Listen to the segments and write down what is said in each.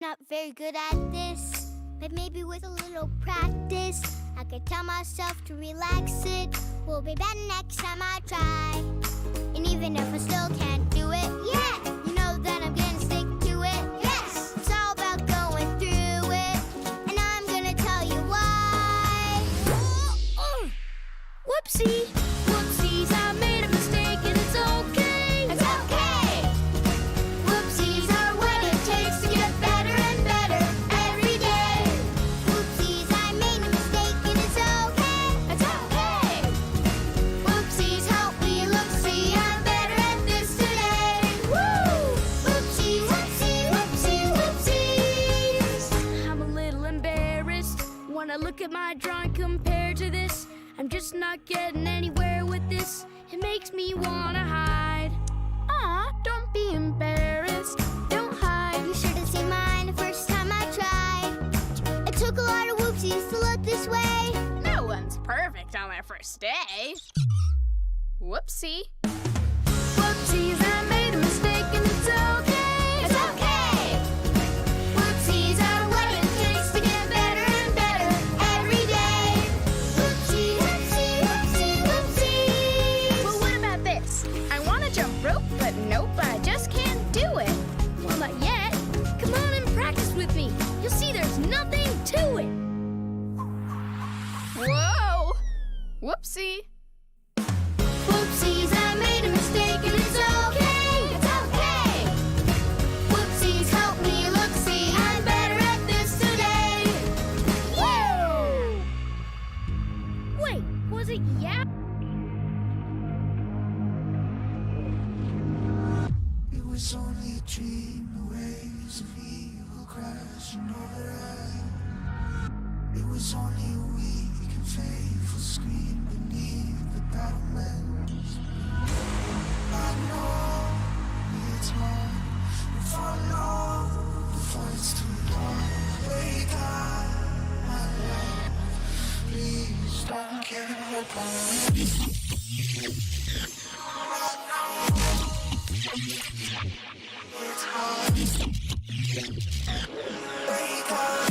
Not very good at this, but maybe with a little practice I could tell myself to relax it. Will be better next time I try. And even if I still can't do it, yeah, you know that I'm gonna stick to it. Yes, it's all about going through it, and I'm gonna tell you why. Whoopsie, whoopsies, I made a mistake and it's okay. It's okay. Whoopsies are what it takes to get better and better every day. Whoopsies, I made a mistake and it's okay. It's okay. Whoopsies, help me look, see, I'm better at this today. Woo! Whoopsies, whoopsie, whoopsie, whoopsies. I'm a little embarrassed when I look at my drawing compared to this. I'm just not getting anywhere with this. It makes me wanna hide. Aw, don't be embarrassed. Don't hide. You should have seen mine the first time I tried. It took a lot of whoopsies to look this way. No one's perfect on their first day. Whoopsie. Whoopsies, I made a mistake and it's okay. It's okay. Whoopsies are what it takes to get better and better every day. Whoopsie, whoopsie, whoopsie, whoopsie. Well, what about this? I want to jump rope, but nope, I just can't do it. Well, not yet. Come on and practice with me. You'll see there's nothing to it. Whoa! Whoopsie. Whoopsies, I made a mistake and it's okay. It's okay. Whoopsies, help me look, see, I'm better at this today. Woo! Wait, was it yeah? It was only a dream, the waves of evil crashing over us. It was only a weak and faithful scream beneath the battlements. I know it's hard, but for long, before it's too long, wake up, my love. Please don't give up on me. It's hard. Wake up.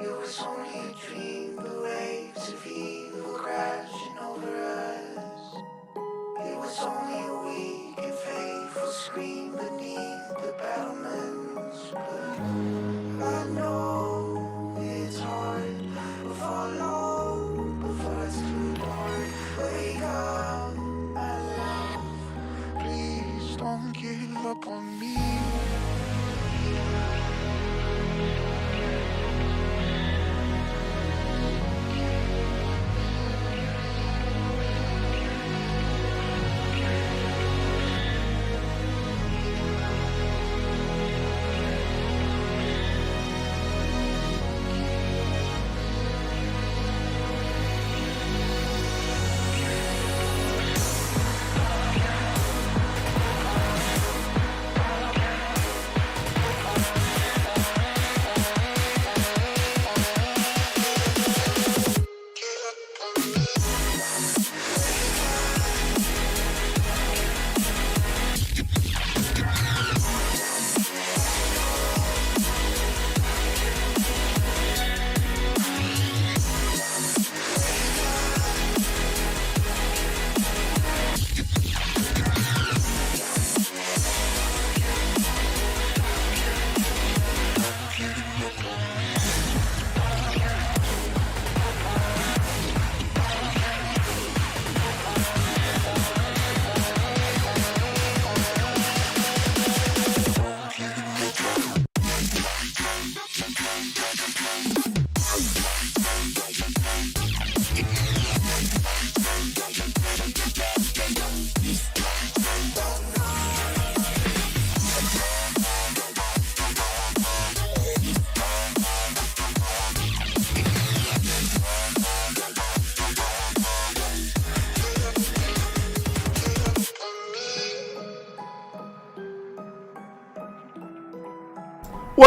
It was only a dream, the waves of evil crashing over us. It was only a weak and faithful scream beneath the battlements. But I know it's hard, before long, before it's too dark. Wake up, my love. Please don't give up on me.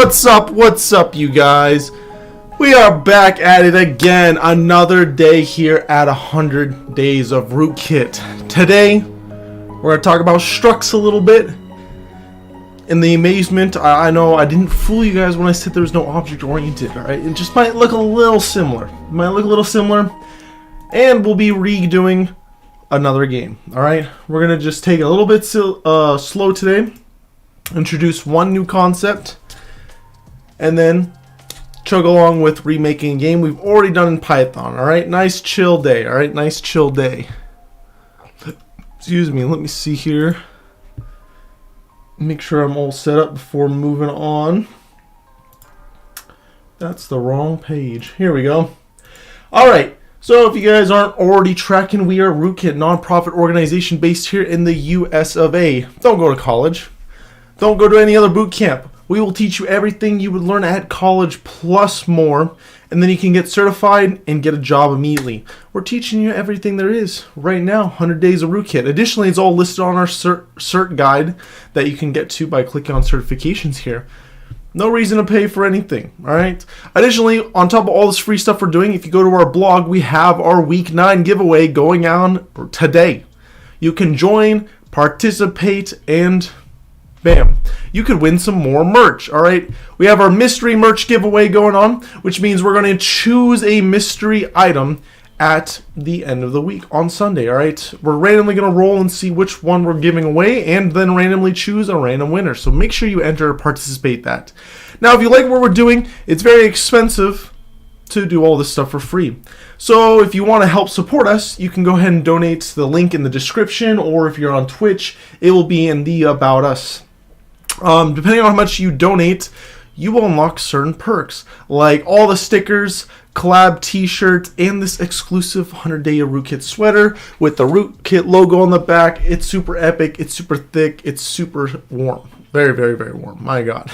What's up, you guys? We are back at it again. Another day here at 100 Days of Rootkit. Today, we're going to talk about Structs a little bit. In the amazement, I know I didn't fool you guys when I said there was no object-oriented, alright? It just might look a little similar. And we'll be redoing another game, alright? We're going to just take it a little bit slow today. Introduce one new concept. And then chug along with remaking a game we've already done in Python, alright? Nice chill day, alright? Nice chill day. Excuse me, let me see here. Make sure I'm all set up before moving on. That's the wrong page. Here we go. Alright, so if you guys aren't already tracking, we are Rootkit, non-profit organization based here in the US of A. Don't go to college. Don't go to any other boot camp. We will teach you everything you would learn at college plus more, and then you can get certified and get a job immediately. We're teaching you everything there is right now, 100 Days of Rootkit. Additionally, it's all listed on our cert guide that you can get to by clicking on certifications here. No reason to pay for anything, alright? Additionally, on top of all this free stuff we're doing, if you go to our blog, we have our Week 9 giveaway going on today. You can join, participate, and bam, you could win some more merch, alright? We have our mystery merch giveaway going on, which means we're going to choose a mystery item at the end of the week on Sunday, alright? We're randomly going to roll and see which one we're giving away and then randomly choose a random winner. So make sure you enter or participate that. Now, if you like what we're doing, it's very expensive to do all this stuff for free. So if you want to help support us, you can go ahead and donate to the link in the description, or if you're on Twitch, it will be in the About Us. Depending on how much you donate, you will unlock certain perks, like all the stickers, collab t-shirts, and this exclusive 100 Day of Rootkit sweater with the Rootkit logo on the back. It's super epic, it's super thick, it's super warm. Very, very, very warm. My God.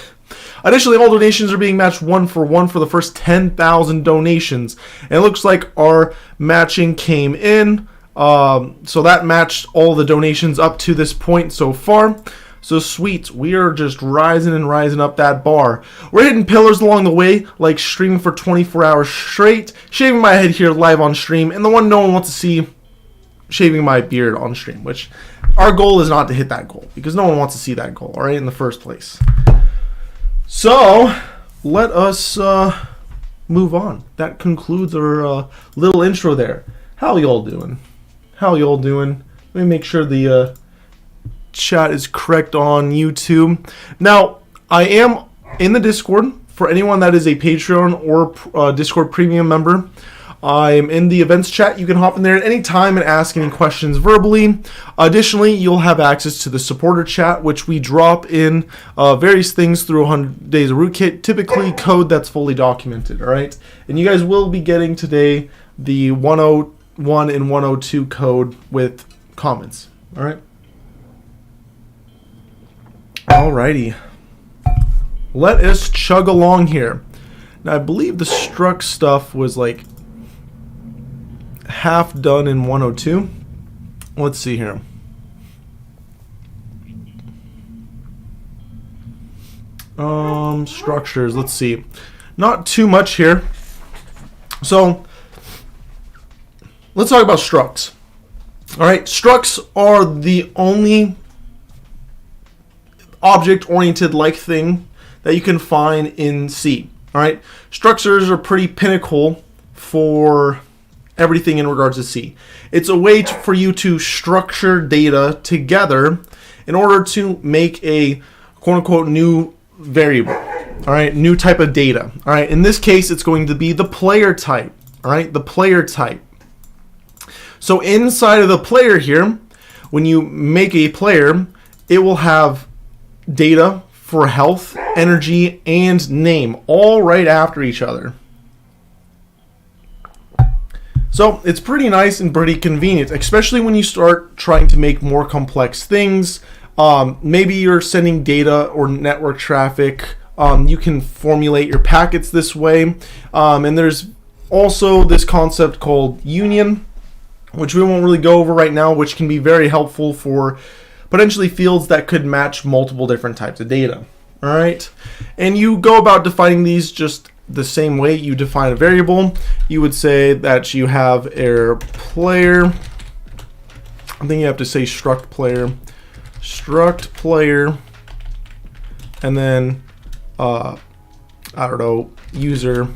Additionally, all donations are being matched 1-for-1 for the first 10,000 donations. And it looks like our matching came in. So that matched all the donations up to this point so far. So sweet, we are just rising and rising up that bar. We're hitting pillars along the way, like streaming for 24 hours straight, shaving my head here live on stream, and the one no one wants to see, shaving my beard on stream, which our goal is not to hit that goal, because no one wants to see that goal, alright, in the first place. So, let us move on. That concludes our little intro there. How y'all doing? Let me make sure the chat is correct on YouTube. Now, I am in the Discord for anyone that is a Patreon or Discord premium member. I'm in the events chat. You can hop in there at any time and ask any questions verbally. Additionally, you'll have access to the supporter chat, which we drop in various things through 100 Days of Rootkit, typically code that's fully documented, alright? And you guys will be getting today the 101 and 102 code with comments, alright? Alrighty, let us chug along here. Now, I believe the Struct stuff was like half done in 102. Let's see here. Structures, let's see. Not too much here. So, let's talk about structs. Alright, structs are the only object-oriented like thing that you can find in C. Alright, structures are pretty pinnacle for everything in regards to C. It's a way for you to structure data together in order to make a quote-unquote new variable. Alright, new type of data. Alright, in this case, it's going to be the player type. Alright, the player type. So inside of the player here, when you make a player, it will have data for health, energy, and name, all right after each other. So it's pretty nice and pretty convenient, especially when you start trying to make more complex things. Maybe you're sending data or network traffic. You can formulate your packets this way. And there's also this concept called union, which we won't really go over right now, which can be very helpful for potentially fields that could match multiple different types of data. All right, and you go about defining these just the same way you define a variable. You would say that you have a player. I think you have to say struct player, and then I don't know, user,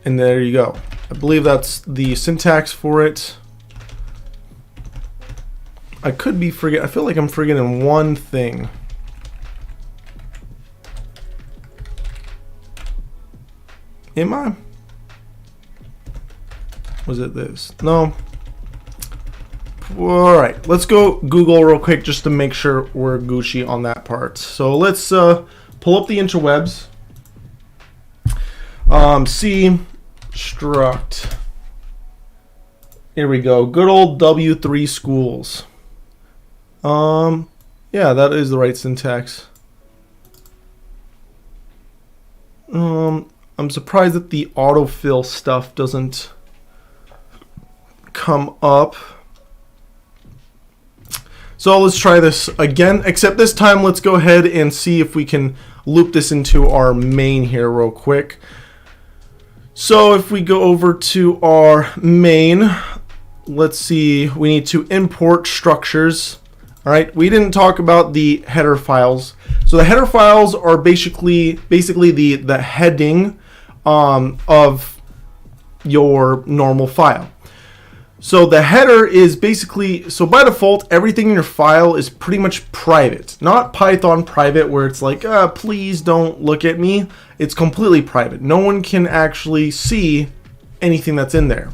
and there you go. I believe that's the syntax for it. I could be forgetting. I feel like I'm forgetting one thing. Am I? Was it this? No. All right, let's go Google real quick just to make sure we're Gucci on that part. So let's pull up the interwebs. C struct. Here we go. Good old W3 schools. Yeah, that is the right syntax. I'm surprised that the autofill stuff doesn't come up. So let's try this again, except this time let's go ahead and see if we can loop this into our main here real quick. So if we go over to our main, let's see, we need to import structures. All right, we didn't talk about the header files. So the header files are basically the heading of your normal file. So the header is basically, so by default, everything in your file is pretty much private. Not Python private where it's like, please don't look at me. It's completely private. No one can actually see anything that's in there.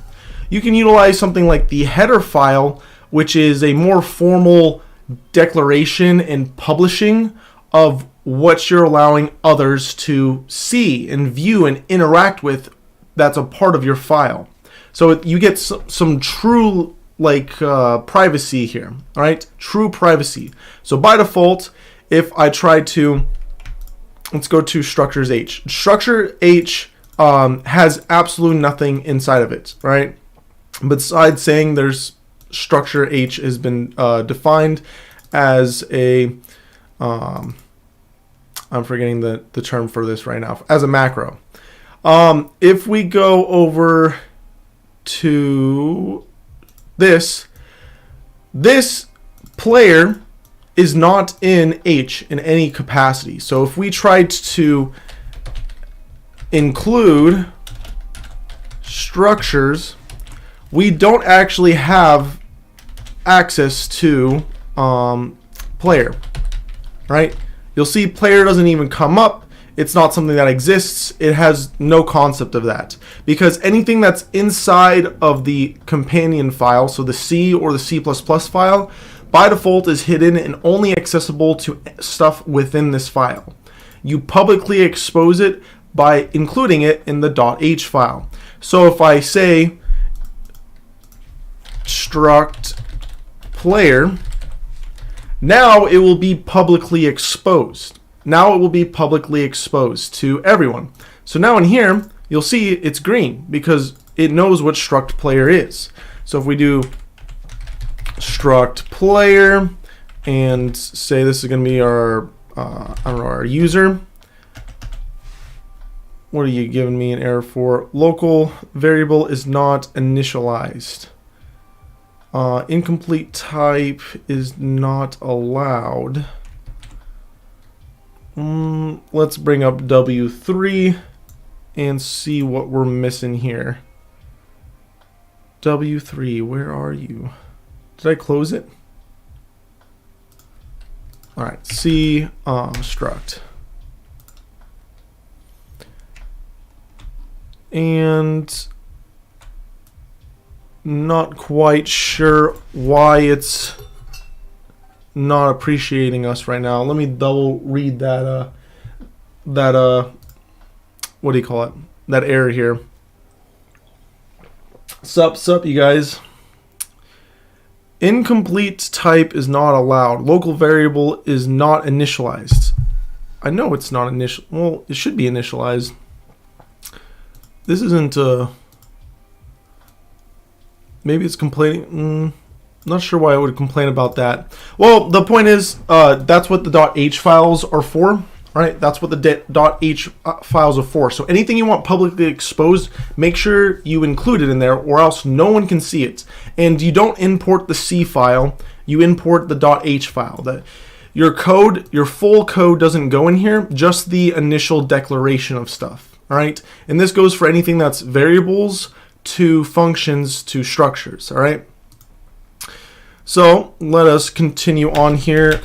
You can utilize something like the header file, which is a more formal declaration and publishing of what you're allowing others to see and view and interact with that's a part of your file. So you get some true privacy here, all right? True privacy. So by default, if I try to, let's go to structures H. Structure H has absolutely nothing inside of it, right? Besides saying there's structure H has been defined as a, I'm forgetting the term for this right now, as a macro. If we go over to this player is not in H in any capacity. So if we tried to include structures, we don't actually have access to player, right? You'll see player doesn't even come up. It's not something that exists. It has no concept of that, because anything that's inside of the companion file, so the C or the C++ file, by default is hidden and only accessible to stuff within this file. You publicly expose it by including it in the .h file. So if I say struct player, now it will be publicly exposed. Now it will be publicly exposed to everyone. So now in here, you'll see it's green because it knows what struct player is. So if we do struct player and say this is going to be our, I don't know, our user. What are you giving me an error for? Local variable is not initialized. Incomplete type is not allowed. Let's bring up W3 and see what we're missing here. W3, where are you? Did I close it? All right, C struct. And not quite sure why it's not appreciating us right now. Let me double read that what do you call it? That error here. Sup, you guys. Incomplete type is not allowed. Local variable is not initialized. I know it's not initial. Well, it should be initialized. This isn't maybe it's complaining. Not sure why I would complain about that. Well, the point is, that's what the .h files are for, right? That's what the .h files are for. So anything you want publicly exposed, make sure you include it in there, or else no one can see it. And you don't import the C file, you import the .h file. Your code, your full code doesn't go in here, just the initial declaration of stuff, all right? And this goes for anything that's variables to functions to structures, all right? So let us continue on here.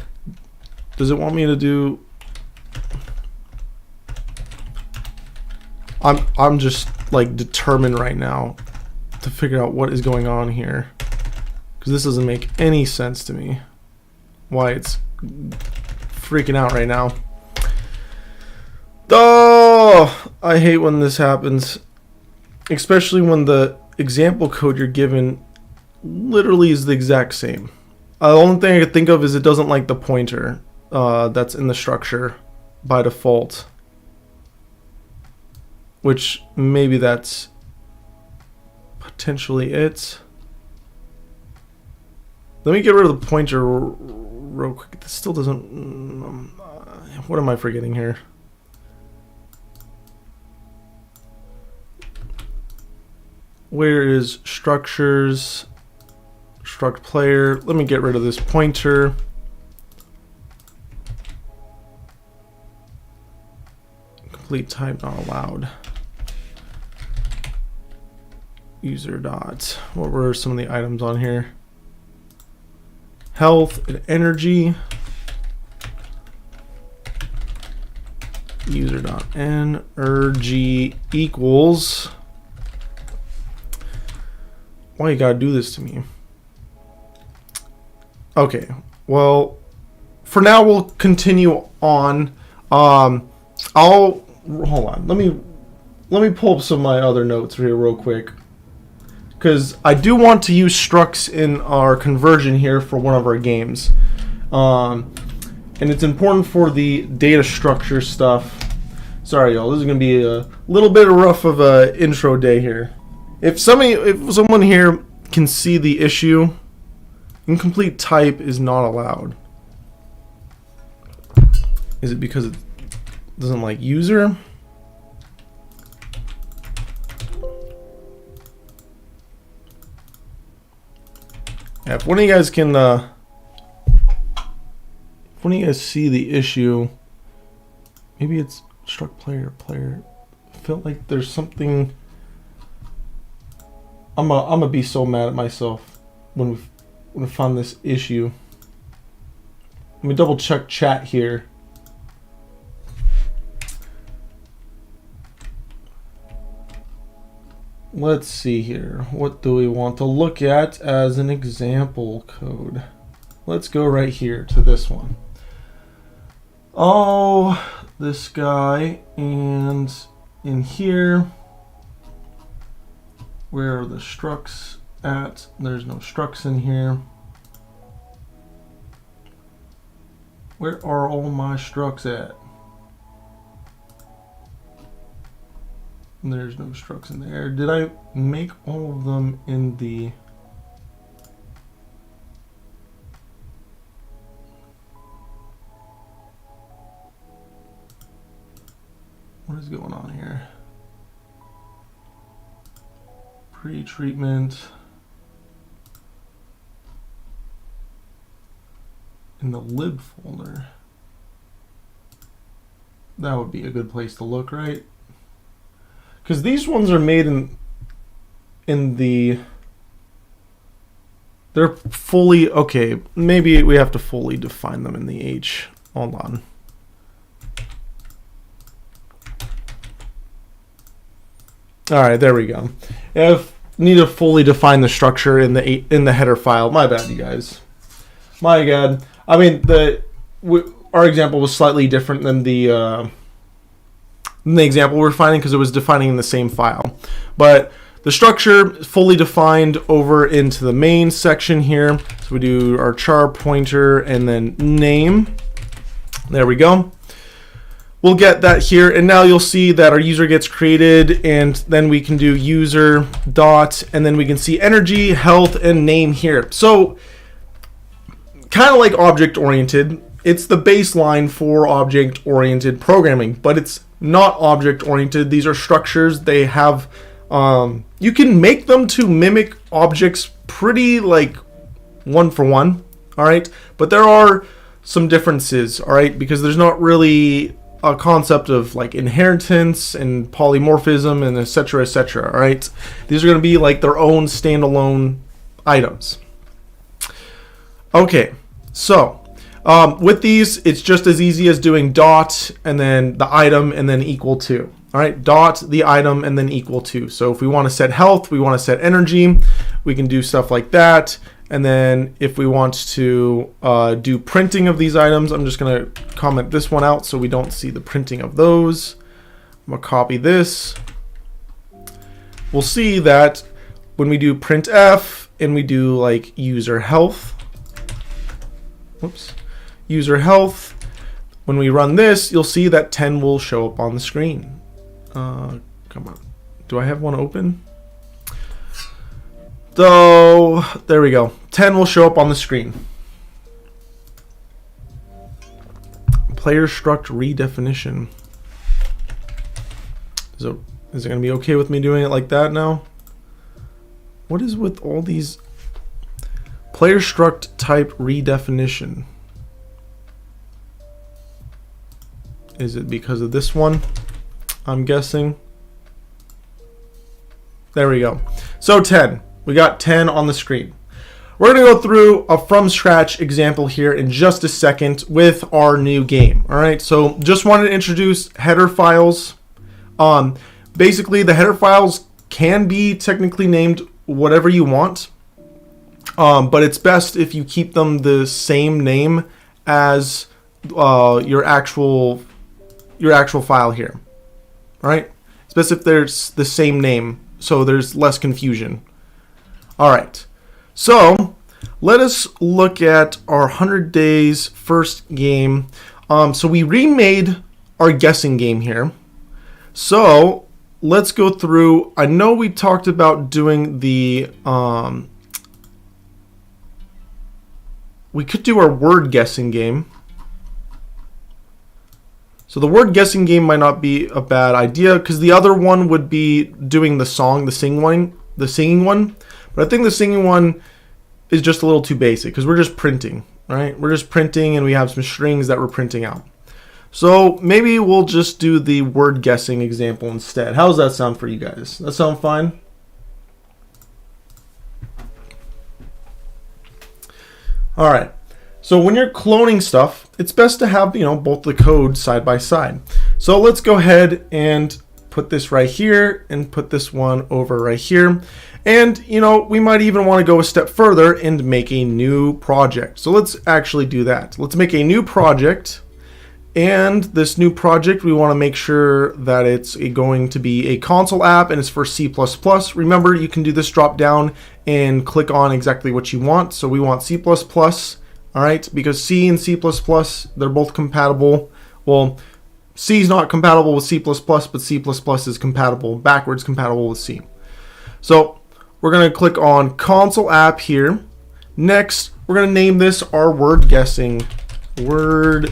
Does it want me to do? I'm just like determined right now to figure out what is going on here, because this doesn't make any sense to me. Why it's freaking out right now. Oh, I hate when this happens, especially when the example code you're given literally is the exact same. The only thing I could think of is it doesn't like the pointer that's in the structure by default, which maybe that's potentially it. Let me get rid of the pointer real quick. This still doesn't. What am I forgetting here? Where is structures? Struct player. Let me get rid of this pointer. Complete type not allowed. User dot. What were some of the items on here? Health and energy. User dot energy equals. Why you gotta do this to me? Okay, well, for now we'll continue on. I'll hold on. Let me pull up some of my other notes here real quick, because I do want to use structs in our conversion here for one of our games, and it's important for the data structure stuff. Sorry, y'all. This is gonna be a little bit rough of a intro day here. If someone here can see the issue. Incomplete type is not allowed. Is it because it doesn't like user? Yeah, if one of you guys can, if one of you guys see the issue, maybe it's struct player. I feel like there's something. I'm gonna be so mad at myself when we found this issue. Let me double check chat here. Let's see here. What do we want to look at as an example code? Let's go right here to this one. Oh, this guy, and in here, where are the structs at? There's no structs in here. Where are all my structs at? There's no structs in there. Did I make all of them in the... What is going on here? Pre-treatment. In the lib folder. That would be a good place to look, right? Because these ones are made in the... They're fully... Okay, maybe we have to fully define them in the H. Hold on. Alright, there we go. If need to fully define the structure in the header file. My bad, you guys. My bad. I mean, our example was slightly different than the example we're finding because it was defining in the same file. But the structure fully defined over into the main section here. So we do our char pointer and then name. There we go. we'll get that here, and now you'll see that our user gets created, and then we can do user dot, and then we can see energy, health, and name here. So kind of like object oriented, it's the baseline for object oriented programming, but it's not object oriented. These are structures. They have you can make them to mimic objects pretty like one for one, all right, but there are some differences, all right, because there's not really a concept of like inheritance and polymorphism and etc., all right. These are going to be like their own standalone items. Okay, so with these, it's just as easy as doing dot and then the item and then equal to. All right, dot the item and then equal to. So if we want to set health, we want to set energy, we can do stuff like that. And then if we want to do printing of these items, I'm just going to comment this one out so we don't see the printing of those. I'm going to copy this. We'll see that when we do printf and we do like user health, whoops, user health, when we run this, you'll see that 10 will show up on the screen. Come on. Do I have one open? So there we go. 10 will show up on the screen. Player struct redefinition. So is it going to be okay with me doing it like that now? What is with all these player struct type redefinition? Is it because of this one? I'm guessing. There we go. So 10. We got 10 on the screen. We're going to go through a from scratch example here in just a second with our new game. All right. So just wanted to introduce header files. Basically, the header files can be technically named whatever you want, but it's best if you keep them the same name as your actual file here. All right, it's best if there's the same name so there's less confusion. All right, so let us look at our 100 days first game. So we remade our guessing game here. So let's go through. I know we talked about doing the we could do our word guessing game. So the word guessing game might not be a bad idea because the other one would be doing the song, the singing one. But I think the singing one is just a little too basic because we're just printing, right? We're just printing and we have some strings that we're printing out. So maybe we'll just do the word guessing example instead. How does that sound for you guys? That sound fine? All right. So when you're cloning stuff, it's best to have, both the code side by side. So let's go ahead and put this right here and put this one over right here. And, we might even want to go a step further and make a new project. So let's actually do that. Let's make a new project. And this new project, we want to make sure that it's going to be a console app and it's for C++. Remember, you can do this drop down and click on exactly what you want. So we want C++. All right, because C and C++, they're both compatible. Well, C is not compatible with C++, but C++ is backwards compatible with C. So we're going to click on console app here. Next, we're going to name this our word guessing game.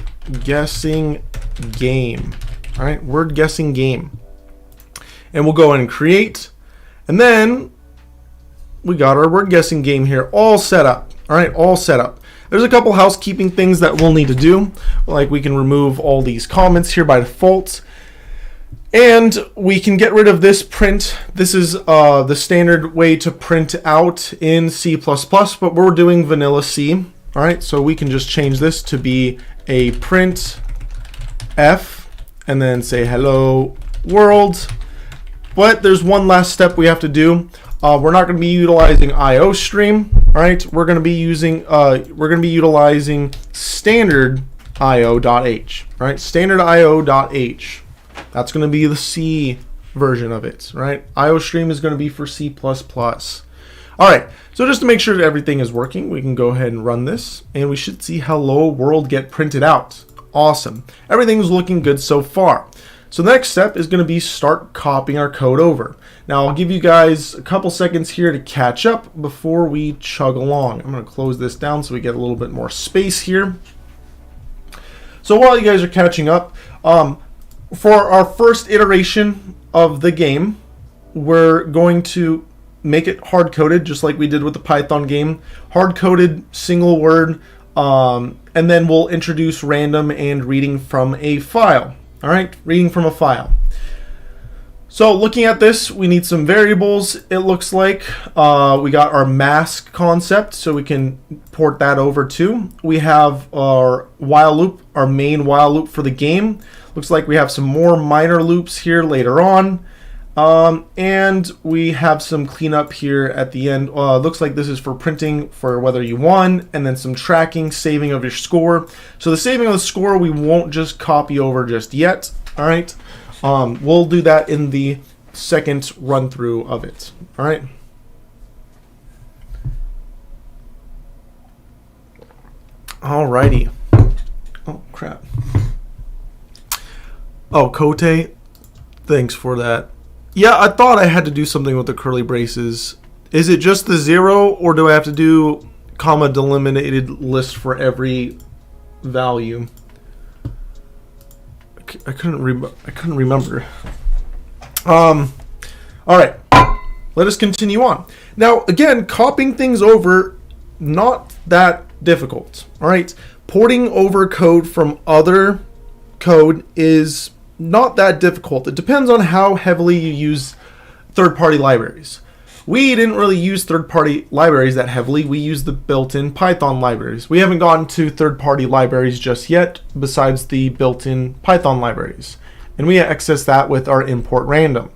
All right, word guessing game. And we'll go in and create. And then we got our word guessing game here all set up. All right, all set up. There's a couple housekeeping things that we'll need to do. Like we can remove all these comments here by default. And we can get rid of this print. This is the standard way to print out in C++, but we're doing vanilla C. All right, so we can just change this to be a print F and then say hello world. But there's one last step we have to do. We're not going to be utilizing IOStream. All right, we're going to be utilizing standard io.h. Right, standard io.h. That's going to be the C version of it. Right, IOStream is going to be for C++. All right, so just to make sure that everything is working, we can go ahead and run this, and we should see hello world get printed out. Awesome. Everything's looking good so far. So the next step is going to be start copying our code over. Now I'll give you guys a couple seconds here to catch up before we chug along. I'm going to close this down so we get a little bit more space here. So while you guys are catching up, for our first iteration of the game, we're going to make it hard-coded, just like we did with the Python game. Hard-coded, single word, and then we'll introduce random and reading from a file. All right, reading from a file. So looking at this, we need some variables. It looks like we got our mask concept, so we can port that over too. We have our while loop, our main while loop for the game. Looks like we have some more minor loops here later on. And we have some cleanup here at the end. Looks like this is for printing for whether you won, and then some tracking, saving of your score. So the saving of the score we won't just copy over just yet. All right. We'll do that in the second run through of it. All right. Alrighty. Oh crap. Oh, Kote, thanks for that. Yeah, I thought I had to do something with the curly braces. Is it just the 0, or do I have to do comma delimited list for every value? I couldn't remember. All right, let us continue on. Now, again, copying things over, not that difficult. All right, porting over code from other code is not that difficult. It depends on how heavily you use third-party libraries. We didn't really use third-party libraries that heavily. We used the built-in Python libraries. We haven't gotten to third-party libraries just yet, besides the built-in Python libraries. And we access that with our import random.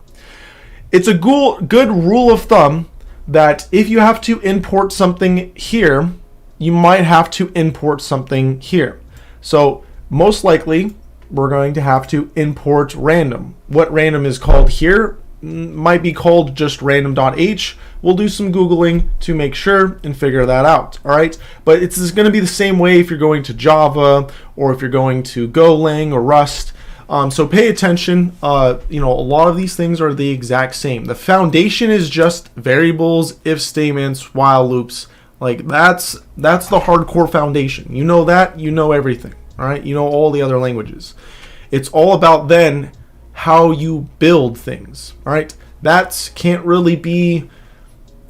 It's a good rule of thumb that if you have to import something here, you might have to import something here. So most likely, we're going to have to import random. What random is called here might be called just random.h. We'll do some Googling to make sure and figure that out. All right, but it's going to be the same way if you're going to Java or if you're going to Golang or Rust. So pay attention. A lot of these things are the exact same. The foundation is just variables, if statements, while loops. Like that's the hardcore foundation. You know that, you know everything. All right, you know all the other languages. It's all about then how you build things. All right, that can't really be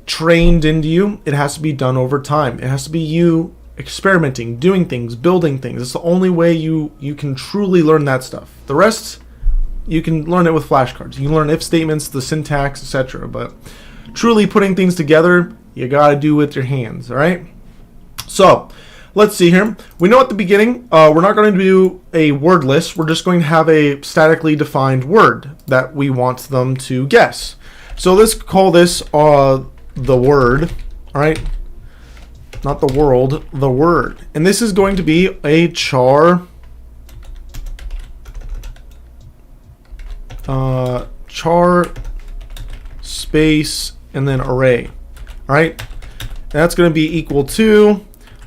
trained into you. It has to be done over time. It has to be you experimenting, doing things, building things. It's the only way you can truly learn that stuff. The rest, you can learn it with flashcards. You can learn if statements, the syntax, etc. But truly putting things together, you got to do with your hands. All right. So let's see here. We know at the beginning, we're not going to do a word list. We're just going to have a statically defined word that we want them to guess. So let's call this the word. All right. Not the world, the word. And this is going to be a char space and then array. All right. And that's going to be equal to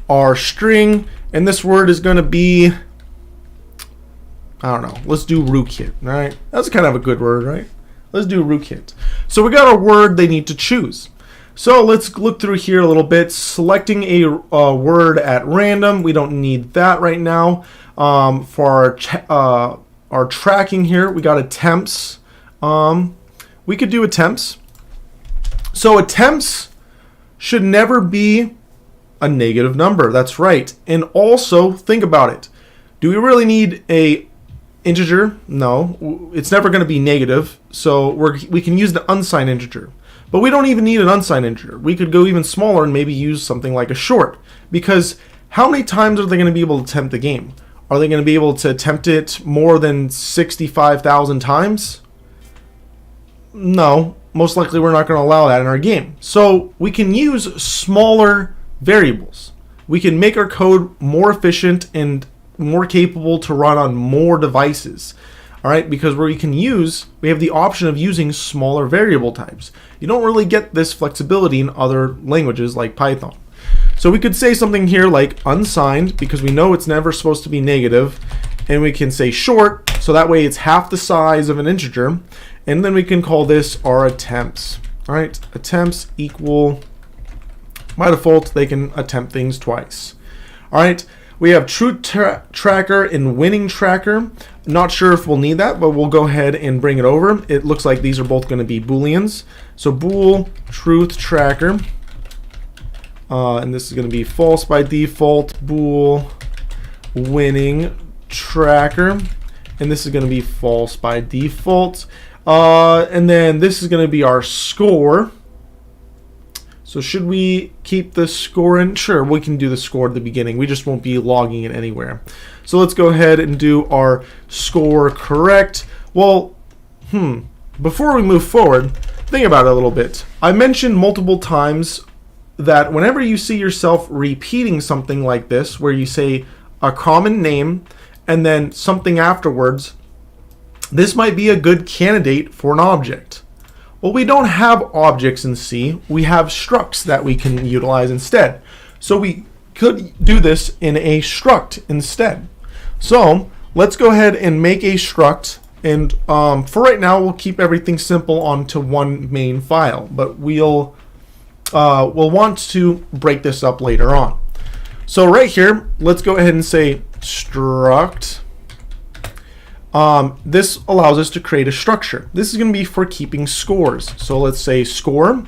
our string, and this word is going to be, I don't know, let's do rootkit. All right, that's kind of a good word, right? Let's do rootkit. So we got our word they need to choose. So let's look through here a little bit. Selecting a word at random, we don't need that right now. For our tracking here, we got attempts. We could do attempts. So attempts should never be a negative number. That's right. And also think about it. Do we really need a integer? No, it's never going to be negative. So we can use the unsigned integer, but we don't even need an unsigned integer. We could go even smaller and maybe use something like a short, because how many times are they going to be able to attempt the game? Are they going to be able to attempt it more than 65,000 times? No, most likely we're not going to allow that in our game. So we can use smaller variables. We can make our code more efficient and more capable to run on more devices. All right, because we have the option of using smaller variable types. You don't really get this flexibility in other languages like Python. So we could say something here like unsigned, because we know it's never supposed to be negative, and we can say short, so that way it's half the size of an integer, and then we can call this our attempts. All right, attempts equal, by default, they can attempt things twice. All right, we have truth tracker and winning tracker. Not sure if we'll need that, but we'll go ahead and bring it over. It looks like these are both going to be booleans. So bool truth tracker, and this is going to be false by default. Bool winning tracker, and this is going to be false by default. And then this is going to be our score. So should we keep the score in? Sure, we can do the score at the beginning. We just won't be logging it anywhere. So let's go ahead and do our score correct. Well, before we move forward, think about it a little bit. I mentioned multiple times that whenever you see yourself repeating something like this, where you say a common name and then something afterwards, this might be a good candidate for an object. Well, we don't have objects in C. We have structs that we can utilize instead. So we could do this in a struct instead. So let's go ahead and make a struct. And for right now, we'll keep everything simple onto one main file. But we'll want to break this up later on. So right here, let's go ahead and say struct. This allows us to create a structure. This is going to be for keeping scores. So let's say score,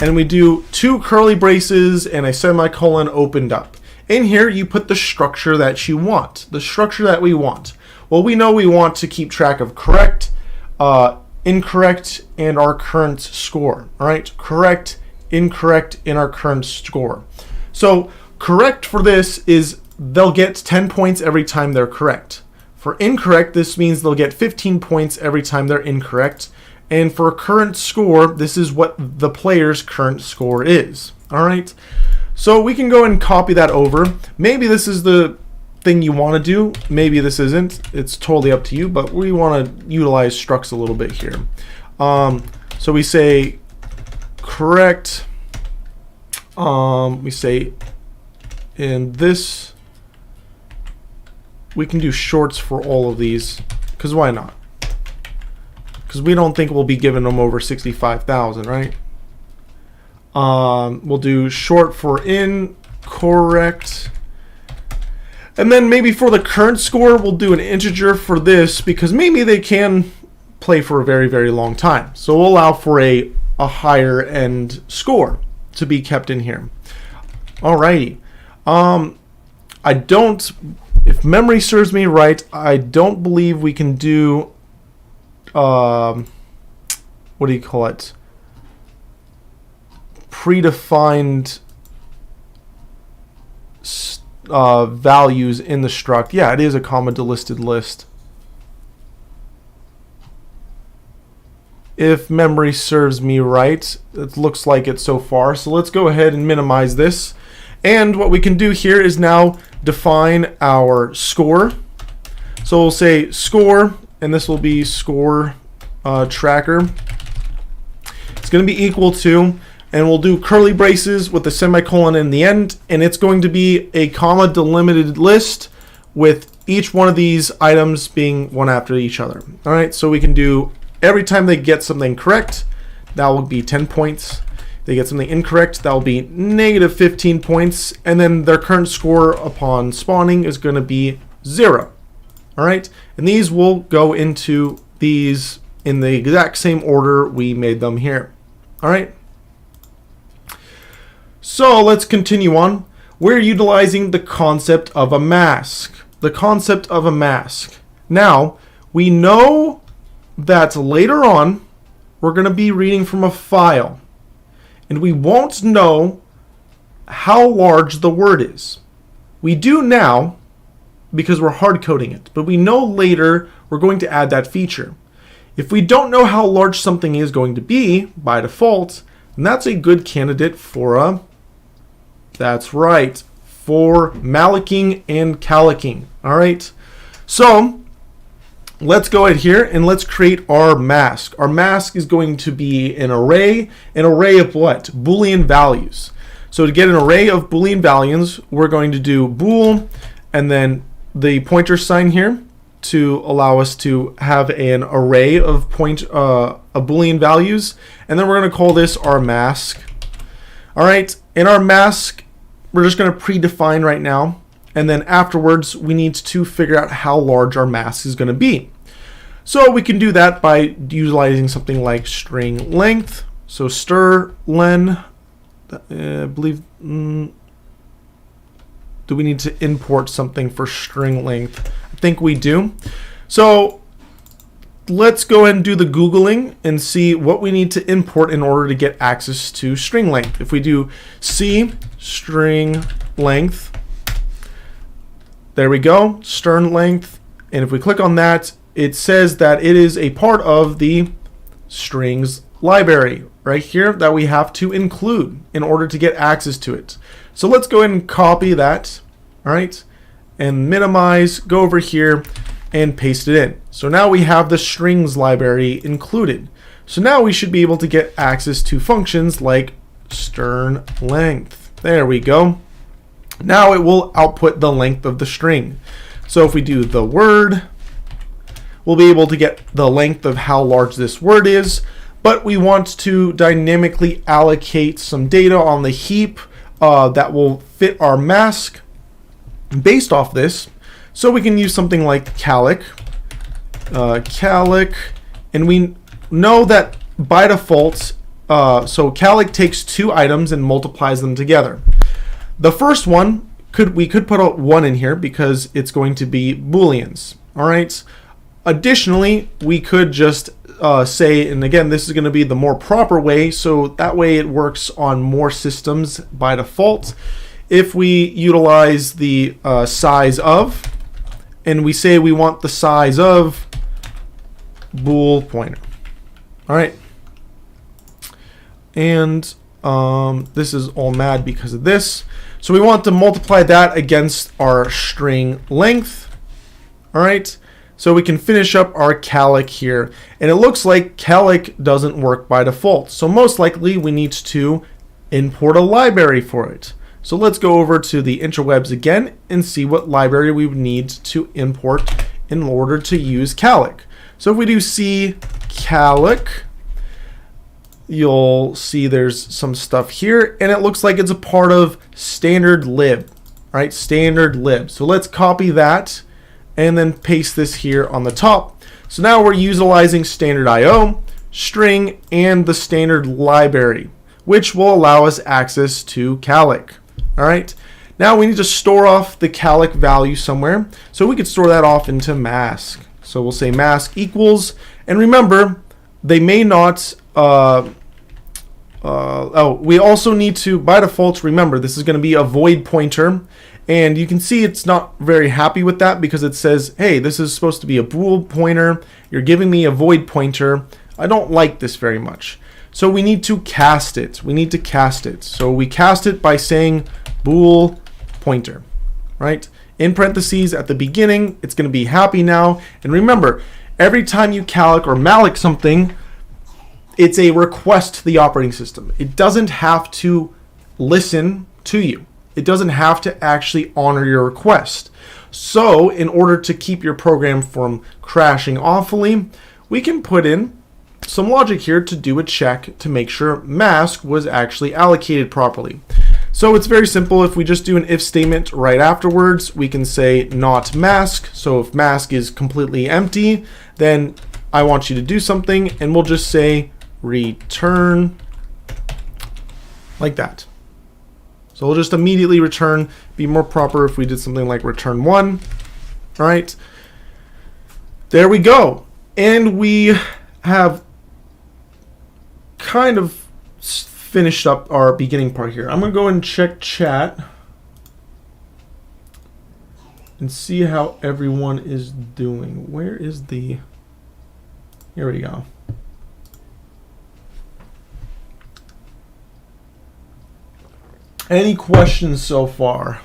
and we do 2 curly braces and a semicolon opened up. In here, you put the structure that you want, the structure that we want. Well, we know we want to keep track of correct, incorrect, and our current score. All right, correct, incorrect, and our current score. So correct for this is they'll get 10 points every time they're correct. For incorrect, this means they'll get 15 points every time they're incorrect. And for current score, this is what the player's current score is. All right. So we can go and copy that over. Maybe this is the thing you want to do. Maybe this isn't. It's totally up to you, but we want to utilize structs a little bit here. So we say correct. We say in this, we can do shorts for all of these, because why not? Because we don't think we'll be giving them over 65,000, right? We'll do short for incorrect. And then maybe for the current score, we'll do an integer for this, because maybe they can play for a very, very long time. So we'll allow for a higher end score to be kept in here. Alrighty. I don't... If memory serves me right, I don't believe we can do, what do you call it? Predefined values in the struct. Yeah, it is a comma delisted list. If memory serves me right, it looks like it so far. So let's go ahead and minimize this. And what we can do here is now define our score. So we'll say score, and this will be score tracker. It's going to be equal to, and we'll do curly braces with the semicolon in the end, and it's going to be a comma delimited list with each one of these items being one after each other. All right, so we can do every time they get something correct, that will be 10 points. They get something incorrect, that will be negative 15 points, and then their current score upon spawning is going to be 0. All right, and these will go into these in the exact same order we made them here. All right, so let's continue on. We're utilizing the concept of a mask. The concept of a mask. Now, we know that later on, we're going to be reading from a file. And we won't know how large the word is. We do now because we're hard coding it, but we know later we're going to add that feature. If we don't know how large something is going to be by default, then that's a good candidate for that's right, for malloking and calicking. All right, so let's go ahead here and let's create our mask. Our mask is going to be an array of what? Boolean values. So to get an array of Boolean values, we're going to do bool and then the pointer sign here. to allow us to have an array of Boolean values, and then we're going to call this our mask. All right, in our mask, we're just going to predefine right now, and then afterwards we need to figure out how large our mask is going to be. So we can do that by utilizing something like string length. So strlen, I believe. Do we need to import something for string length? I think we do. So let's go ahead and do the Googling and see what we need to import in order to get access to string length. If we do C string length, there we go, string length. And if we click on that, it says that it is a part of the strings library right here that we have to include in order to get access to it. So let's go ahead and copy that, all right, and minimize, go over here and paste it in. So now we have the strings library included. So now we should be able to get access to functions like string length. There we go. Now it will output the length of the string. So if we do the word, we'll be able to get the length of how large this word is, but we want to dynamically allocate some data on the heap that will fit our mask based off this. So we can use something like calc, and we know that by default, so calc takes two items and multiplies them together. The first one, we could put a 1 in here because it's going to be booleans. All right. Additionally, we could just say, and again, this is going to be the more proper way, so that way it works on more systems by default. If we utilize the size of, and we say we want the size of bool pointer. All right. And this is all mad because of this. So we want to multiply that against our string length. All right. So we can finish up our calc here. And it looks like calc doesn't work by default. So most likely we need to import a library for it. So let's go over to the interwebs again and see what library we would need to import in order to use calc. So if we do C calc, you'll see there's some stuff here, and it looks like it's a part of standard lib, right? Standard lib. So let's copy that and then paste this here on the top. So now we're utilizing standard IO, string, and the standard library, which will allow us access to calc. All right. Now we need to store off the calc value somewhere. So we could store that off into mask. So we'll say mask equals, and remember, they may not, we also need to, by default, remember, this is going to be a void pointer. And you can see it's not very happy with that because it says, hey, this is supposed to be a bool pointer. You're giving me a void pointer. I don't like this very much. So we need to cast it. We need to cast it. So we cast it by saying bool pointer, right? In parentheses at the beginning, it's going to be happy now. And remember, every time you calc or malloc something, it's a request to the operating system. It doesn't have to listen to you. It doesn't have to actually honor your request. So in order to keep your program from crashing awfully, we can put in some logic here to do a check to make sure mask was actually allocated properly. So it's very simple. If we just do an if statement right afterwards, we can say not mask. So if mask is completely empty, then I want you to do something, and we'll just say return like that. So we'll just immediately return. Be more proper if we did something like return 1. All right. There we go. And we have kind of finished up our beginning part here. I'm going to go and check chat and see how everyone is doing. Where is the... Here we go. Any questions so far?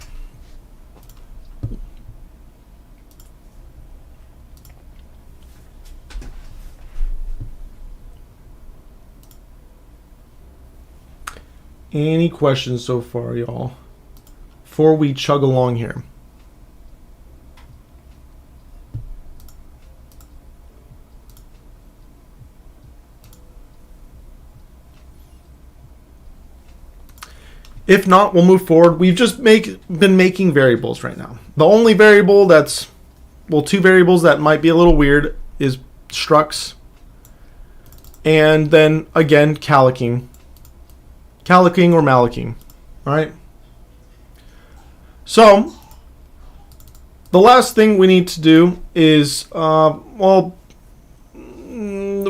Any questions so far, y'all? Before we chug along here. If not, we'll move forward. We've just been making variables right now. The only variable that's, well, two variables that might be a little weird is structs, and then again calicking or mallocying. All right. So the last thing we need to do is,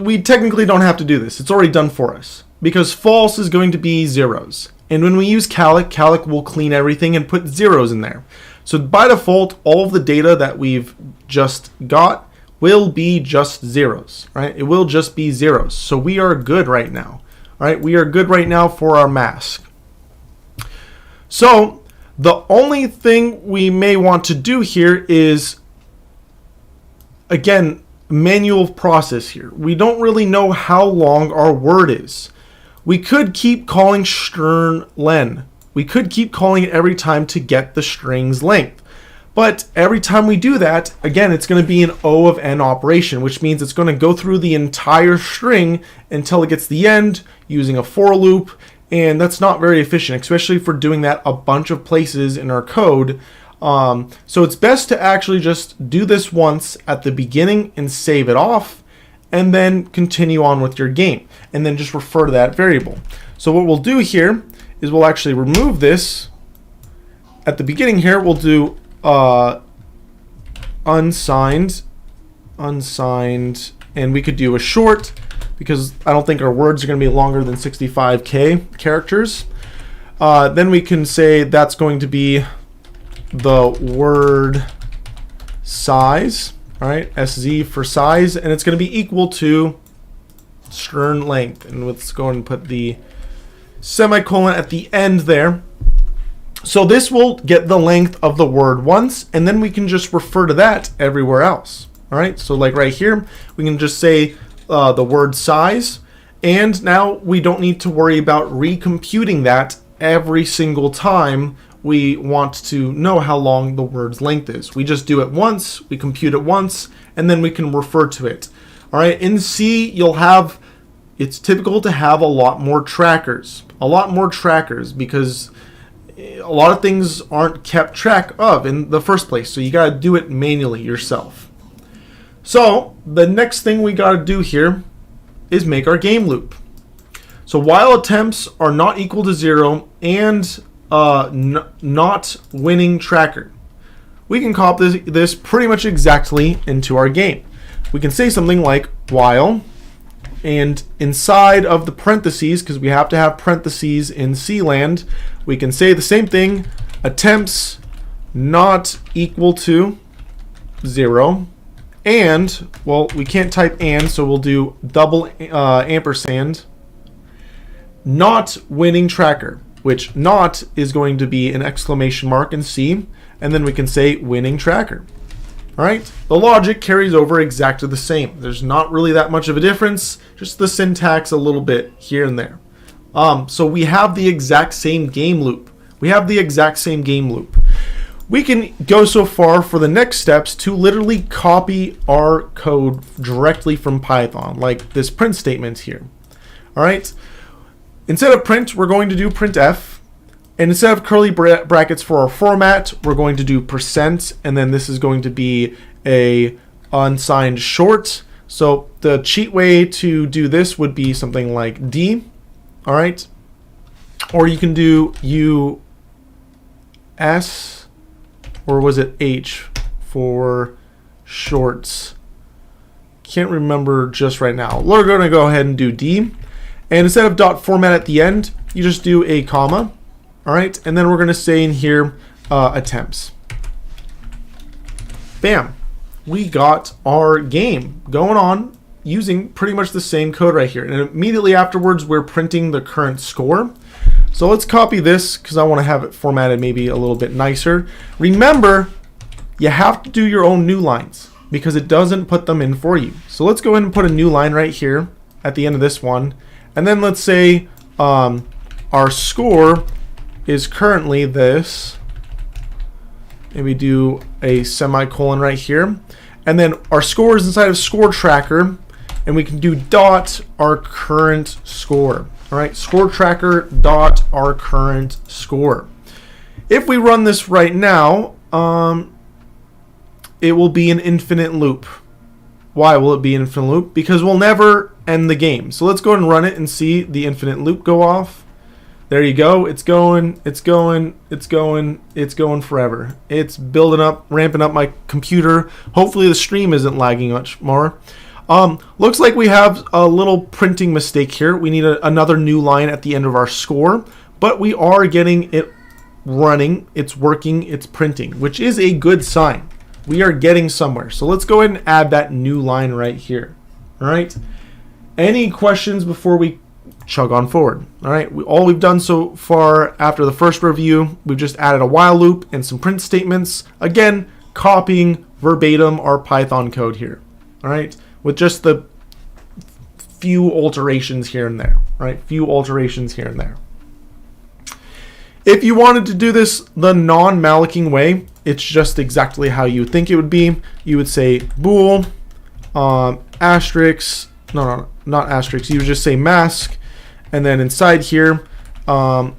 we technically don't have to do this. It's already done for us because false is going to be zeros. And when we use calic will clean everything and put zeros in there. So by default, all of the data that we've just got will be just zeros, right? It will just be zeros. So we are good right now, all right? We are good right now for our mask. So the only thing we may want to do here is, again, manual process here. We don't really know how long our word is. We could keep calling string len. We could keep calling it every time to get the string's length. But every time we do that, again, it's going to be an O of n operation, which means it's going to go through the entire string until it gets the end using a for loop. And that's not very efficient, especially for doing that a bunch of places in our code. So it's best to actually just do this once at the beginning and save it off, and then continue on with your game, and then just refer to that variable. So what we'll do here is we'll actually remove this. At the beginning here, we'll do unsigned, and we could do a short, because I don't think our words are going to be longer than 65k characters. Then we can say that's going to be the word size, all right, SZ for size, and it's going to be equal to string length. And let's go and put the semicolon at the end there. So this will get the length of the word once, and then we can just refer to that everywhere else. All right, so like right here, we can just say the word size, and now we don't need to worry about recomputing that every single time we want to know how long the word's length is. We just do it once, we compute it once, and then we can refer to it. All right, in C, it's typical to have a lot more trackers, because a lot of things aren't kept track of in the first place, so you got to do it manually yourself. So the next thing we got to do here is make our game loop. So while attempts are not equal to 0 and not winning tracker, we can copy this pretty much exactly into our game. We can say something like while, and inside of the parentheses, because we have to have parentheses in C land, we can say the same thing, attempts not equal to 0, and, well, we can't type and, so we'll do double ampersand, not winning tracker, which not is going to be an exclamation mark in C, and then we can say winning tracker. All right, the logic carries over exactly the same. There's not really that much of a difference, just the syntax a little bit here and there. So we have the exact same game loop. We can go so far for the next steps to literally copy our code directly from Python, like this print statement here. All right, instead of print, we're going to do printf. And instead of curly brackets for our format, we're going to do %, and then this is going to be a unsigned short. So the cheat way to do this would be something like D, all right? Or you can do US, or was it H for shorts? Can't remember just right now. We're going to go ahead and do D. And instead of dot format at the end, you just do a comma. All right, and then we're going to say in here attempts. Bam, we got our game going on using pretty much the same code right here. And immediately afterwards, we're printing the current score. So let's copy this because I want to have it formatted maybe a little bit nicer. Remember, you have to do your own new lines because it doesn't put them in for you. So let's go ahead and put a new line right here at the end of this one. And then let's say our score is currently this. Maybe do a semicolon right here. And then our score is inside of score tracker, and we can do dot our current score. All right, score tracker dot our current score. If we run this right now, it will be an infinite loop. Why will it be an infinite loop? Because we'll never end the game. So let's go ahead and run it and see the infinite loop go off. There you go. It's going, it's going, it's going, it's going forever. It's building up, ramping up my computer. Hopefully the stream isn't lagging much more. Looks like we have a little printing mistake here. We need another new line at the end of our score, but we are getting it running. It's working, it's printing, which is a good sign. We are getting somewhere. So let's go ahead and add that new line right here. All right. Any questions before we chug on forward? All right. All we've done so far after the first review, we've just added a while loop and some print statements. Again, copying verbatim our Python code here. All right. With just the few alterations here and there. All right. Few alterations here and there. If you wanted to do this the non-malloc way, it's just exactly how you think it would be. You would say bool, asterisk, no, not asterisk. You would just say mask, and then inside here, can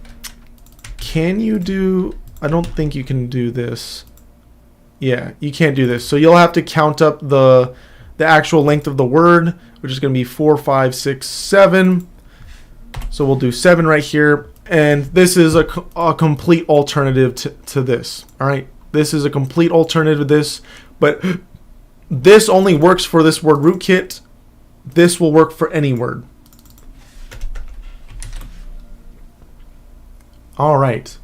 you do, I don't think you can do this. Yeah, you can't do this. So you'll have to count up the actual length of the word, which is going to be 4, 5, 6, 7. So we'll do 7 right here. And this is a complete alternative to this. All right. This is a complete alternative to this, but this only works for this word rootkit. This will work for any word. All right.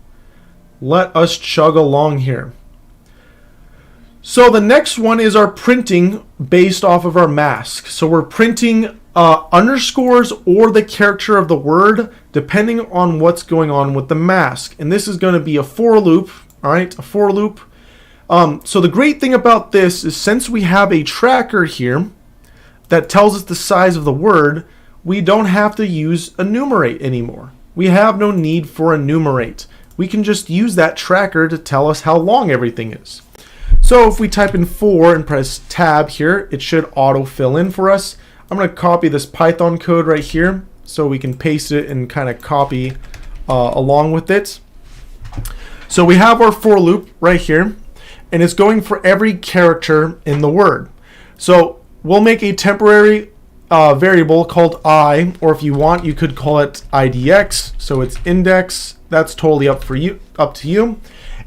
Let us chug along here. So the next one is our printing based off of our mask. So we're printing underscores or the character of the word depending on what's going on with the mask. And this is going to be a for loop. All right, a for loop. So the great thing about this is since we have a tracker here that tells us the size of the word, we don't have to use enumerate anymore. We have no need for enumerate. We can just use that tracker to tell us how long everything is. So if we type in 4 and press tab here, it should auto fill in for us. I'm going to copy this Python code right here so we can paste it and kind of copy along with it. So we have our for loop right here, and it's going for every character in the word. So we'll make a temporary variable called I, or if you want, you could call it IDX. So it's index. That's totally up to you.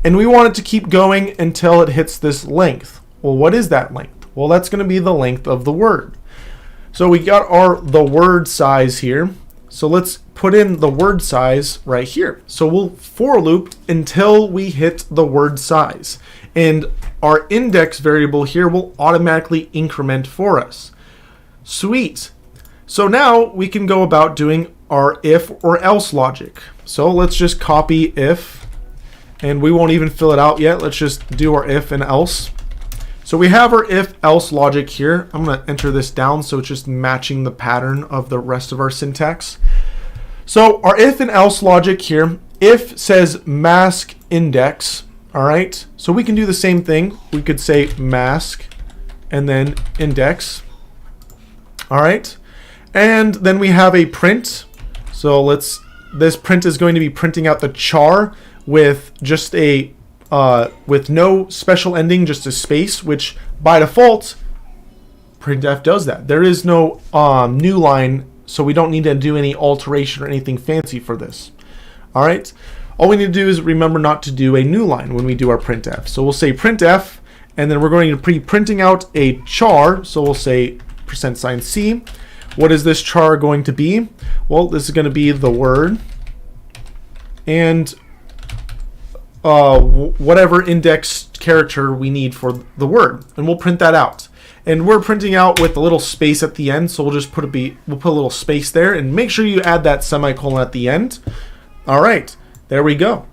And we want it to keep going until it hits this length. Well, what is that length? Well, that's going to be the length of the word. So we got the word size here. So let's put in the word size right here. So we'll for loop until we hit the word size. And our index variable here will automatically increment for us. Sweet. So now we can go about doing our if or else logic. So let's just copy if, and we won't even fill it out yet. Let's just do our if and else. So we have our if else logic here. I'm going to enter this down so it's just matching the pattern of the rest of our syntax. So our if and else logic here, if says mask index, all right? So we can do the same thing. We could say mask and then index, all right? And then we have a print. So this print is going to be printing out the char with just a with no special ending, just a space, which by default, printf does that. There is no new line, so we don't need to do any alteration or anything fancy for this. All right. All we need to do is remember not to do a new line when we do our printf. So we'll say printf, and then we're going to be printing out a char. So we'll say %C. What is this char going to be? Well, this is going to be the word and whatever index character we need for the word, and we'll print that out. And we're printing out with a little space at the end, so we'll just put a little space there, and make sure you add that semicolon at the end. All right, there we go.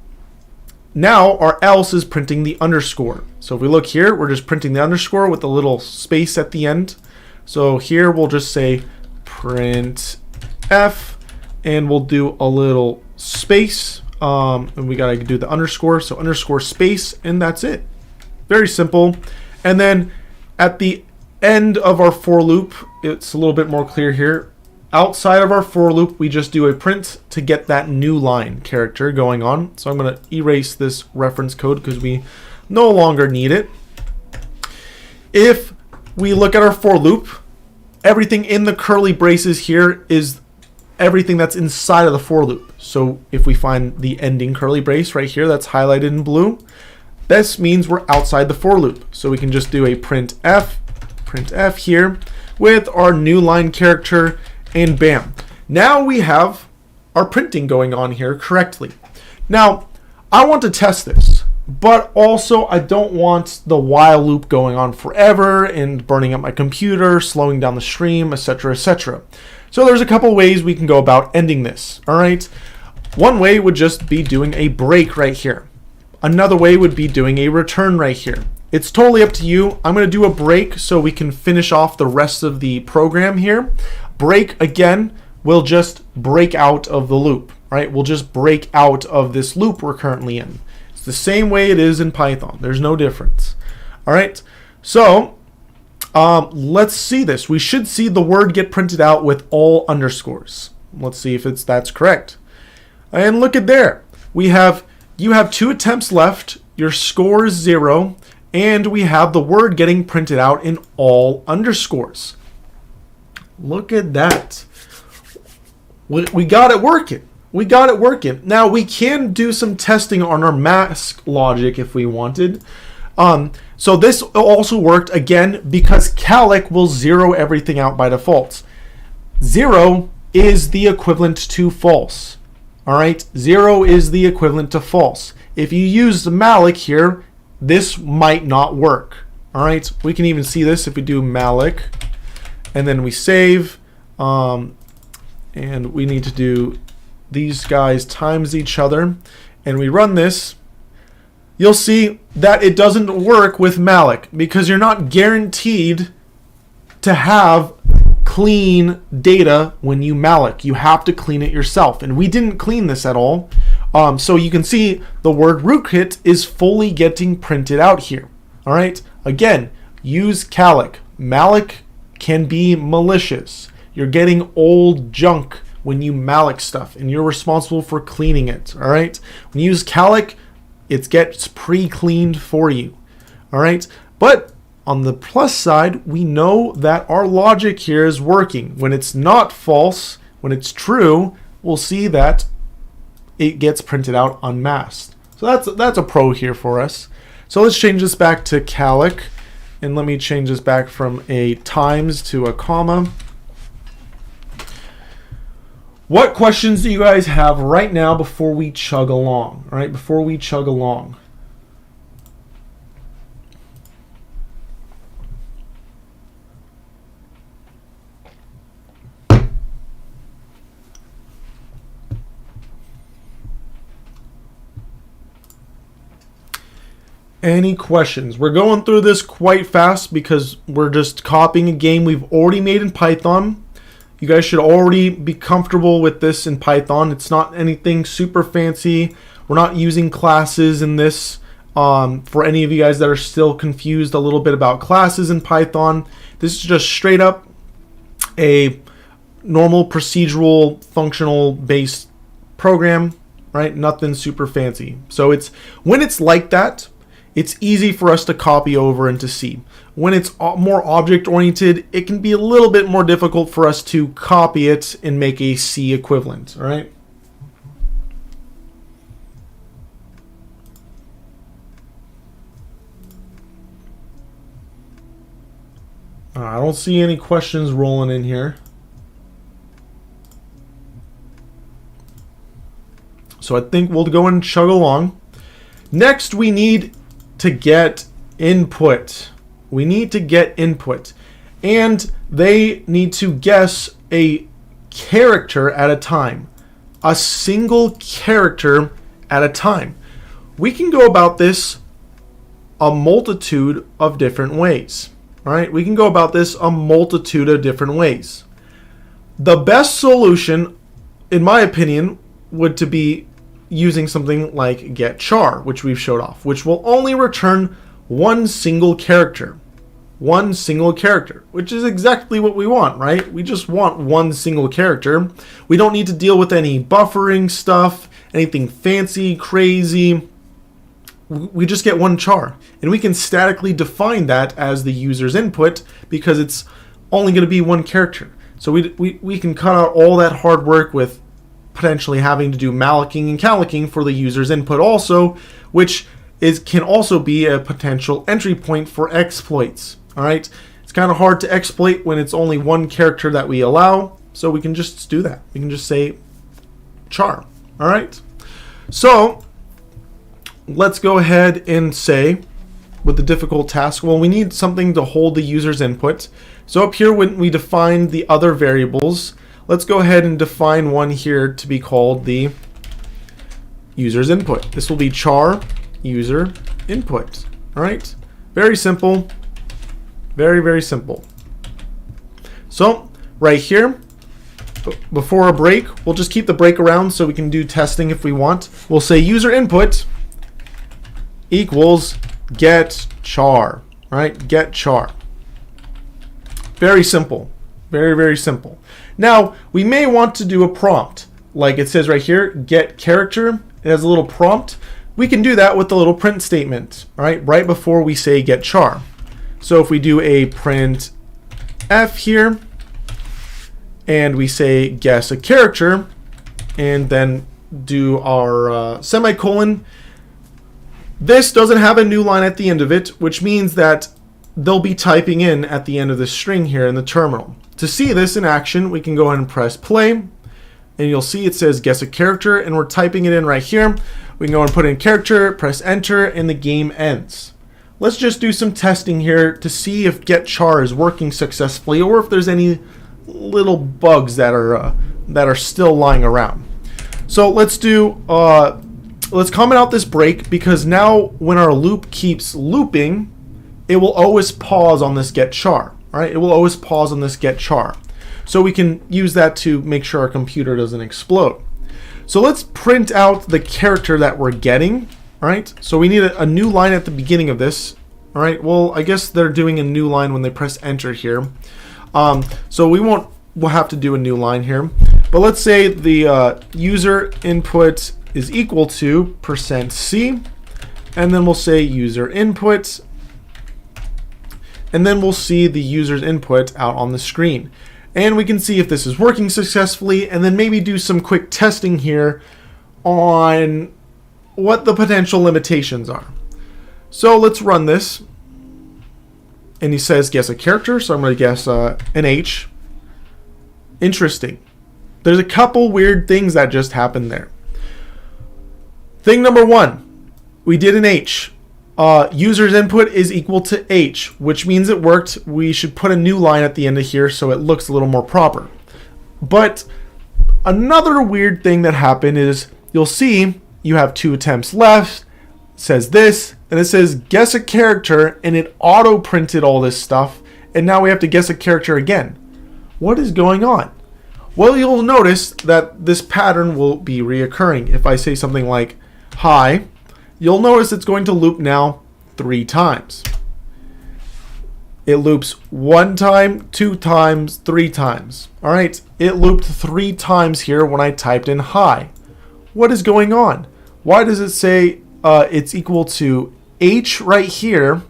Now our else is printing the underscore. So if we look here, we're just printing the underscore with a little space at the end. So here we'll just say print f, and we'll do a little space. And we gotta do the underscore, so underscore space, and that's it. Very simple. And then at the end of our for loop, it's a little bit more clear here. outside of our for loop, we just do a print to get that new line character going on. So I'm going to erase this reference code because we no longer need it. If we look at our for loop, everything in the curly braces here is everything that's inside of the for loop. So if we find the ending curly brace right here that's highlighted in blue, this means we're outside the for loop. So we can just do a printf here with our new line character, and bam. Now we have our printing going on here correctly. Now, I want to test this, but also I don't want the while loop going on forever and burning up my computer, slowing down the stream, etc., etc. So there's a couple ways we can go about ending this, all right? One way would just be doing a break right here. Another way would be doing a return right here. It's totally up to you. I'm going to do a break so we can finish off the rest of the program here. Break, again, will just break out of the loop, right? We'll just break out of this loop we're currently in. It's the same way it is in Python. There's no difference. All right, so let's see this. We should see the word get printed out with all underscores. Let's see if that's correct. And look at there. You have 2 attempts left. Your score is 0. And we have the word getting printed out in all underscores. Look at that. We got it working. We got it working. Now we can do some testing on our mask logic if we wanted. So this also worked again because calc will 0 everything out by default. 0 is the equivalent to false. All right, 0 is the equivalent to false. If you use malloc here, this might not work. All right, we can even see this if we do malloc, and then we save, and we need to do these guys times each other, and we run this. You'll see that it doesn't work with malloc because you're not guaranteed to have clean data when you malloc. You have to clean it yourself, and we didn't clean this at all. So you can see the word rootkit is fully getting printed out here. All right. Again, use calc. Malloc can be malicious. You're getting old junk when you malloc stuff, and you're responsible for cleaning it. All right. When you use calc, it gets pre-cleaned for you. All right. But on the plus side, we know that our logic here is working. When it's not false, when it's true, we'll see that it gets printed out unmasked. So that's a pro here for us. So let's change this back to calc, and let me change this back from a times to a comma. What questions do you guys have right now before we chug along? All right, before we chug along. Any questions? We're going through this quite fast because we're just copying a game we've already made in Python. You guys should already be comfortable with this in Python. It's not anything super fancy. We're not using classes in this. For any of you guys that are still confused a little bit about classes in Python, this is just straight up a normal procedural functional based program, right? Nothing super fancy. So when it's like that, it's easy for us to copy over into C. When it's more object-oriented, it can be a little bit more difficult for us to copy it and make a C equivalent, all right? I don't see any questions rolling in here. So I think we'll go and chug along. Next, we need to get input. We need to get input. And they need to guess a character at a time. A single character at a time. We can go about this a multitude of different ways. All right, we can go about this a multitude of different ways. The best solution, in my opinion, would to be using something like getChar, which we've showed off, which will only return one single character. one single character, which is exactly what we want, right? We just want one single character. We don't need to deal with any buffering stuff, anything fancy, crazy. We just get one char, and we can statically define that as the user's input because it's only going to be one character. So we can cut out all that hard work with potentially having to do malloking and calicking for the user's input also, which can also be a potential entry point for exploits. All right, it's kind of hard to exploit when it's only one character that we allow, so we can just do that. We can just say char. All right, so let's go ahead and say with the difficult task, well, we need something to hold the user's input. So up here, when we define the other variables, let's go ahead and define one here to be called the user's input. This will be char user input. All right, very simple. Very, very simple. So right here, before a break, we'll just keep the break around so we can do testing if we want. We'll say user input equals get char, right? Get char. Very simple. Very, very simple. Now, we may want to do a prompt. Like it says right here, get character. It has a little prompt. We can do that with the little print statement, right before we say get char. So if we do a print f here, and we say guess a character, and then do our semicolon, this doesn't have a new line at the end of it, which means that they'll be typing in at the end of this string here in the terminal. To see this in action, we can go ahead and press play, and you'll see it says guess a character, and we're typing it in right here. We can go and put in character, press enter, and the game ends. Let's just do some testing here to see if get char is working successfully, or if there's any little bugs that are still lying around. So let's comment out this break, because now when our loop keeps looping, it will always pause on this get char. All right, it will always pause on this get char. So we can use that to make sure our computer doesn't explode. So let's print out the character that we're getting. All right, so we need a new line at the beginning of this. All right, well, I guess they're doing a new line when they press enter here. So we'll have to do a new line here. But let's say the user input is equal to %C, and then we'll say user input, and then we'll see the user's input out on the screen. And we can see if this is working successfully, and then maybe do some quick testing here on what the potential limitations are. So let's run this. And he says guess a character, so I'm going to guess an H. Interesting. There's a couple weird things that just happened there. Thing number one, we did an H. User's input is equal to H, which means it worked. We should put a new line at the end of here so it looks a little more proper. But another weird thing that happened is you'll see you have 2 attempts left. It says this, and it says guess a character, and it auto printed all this stuff, and now we have to guess a character again. What is going on? Well, you'll notice that this pattern will be reoccurring. If I say something like hi, you'll notice it's going to loop now 3 times. It loops 1 time, 2 times, 3 times. All right, it looped 3 times here when I typed in hi. What is going on? Why does it say it's equal to H right here?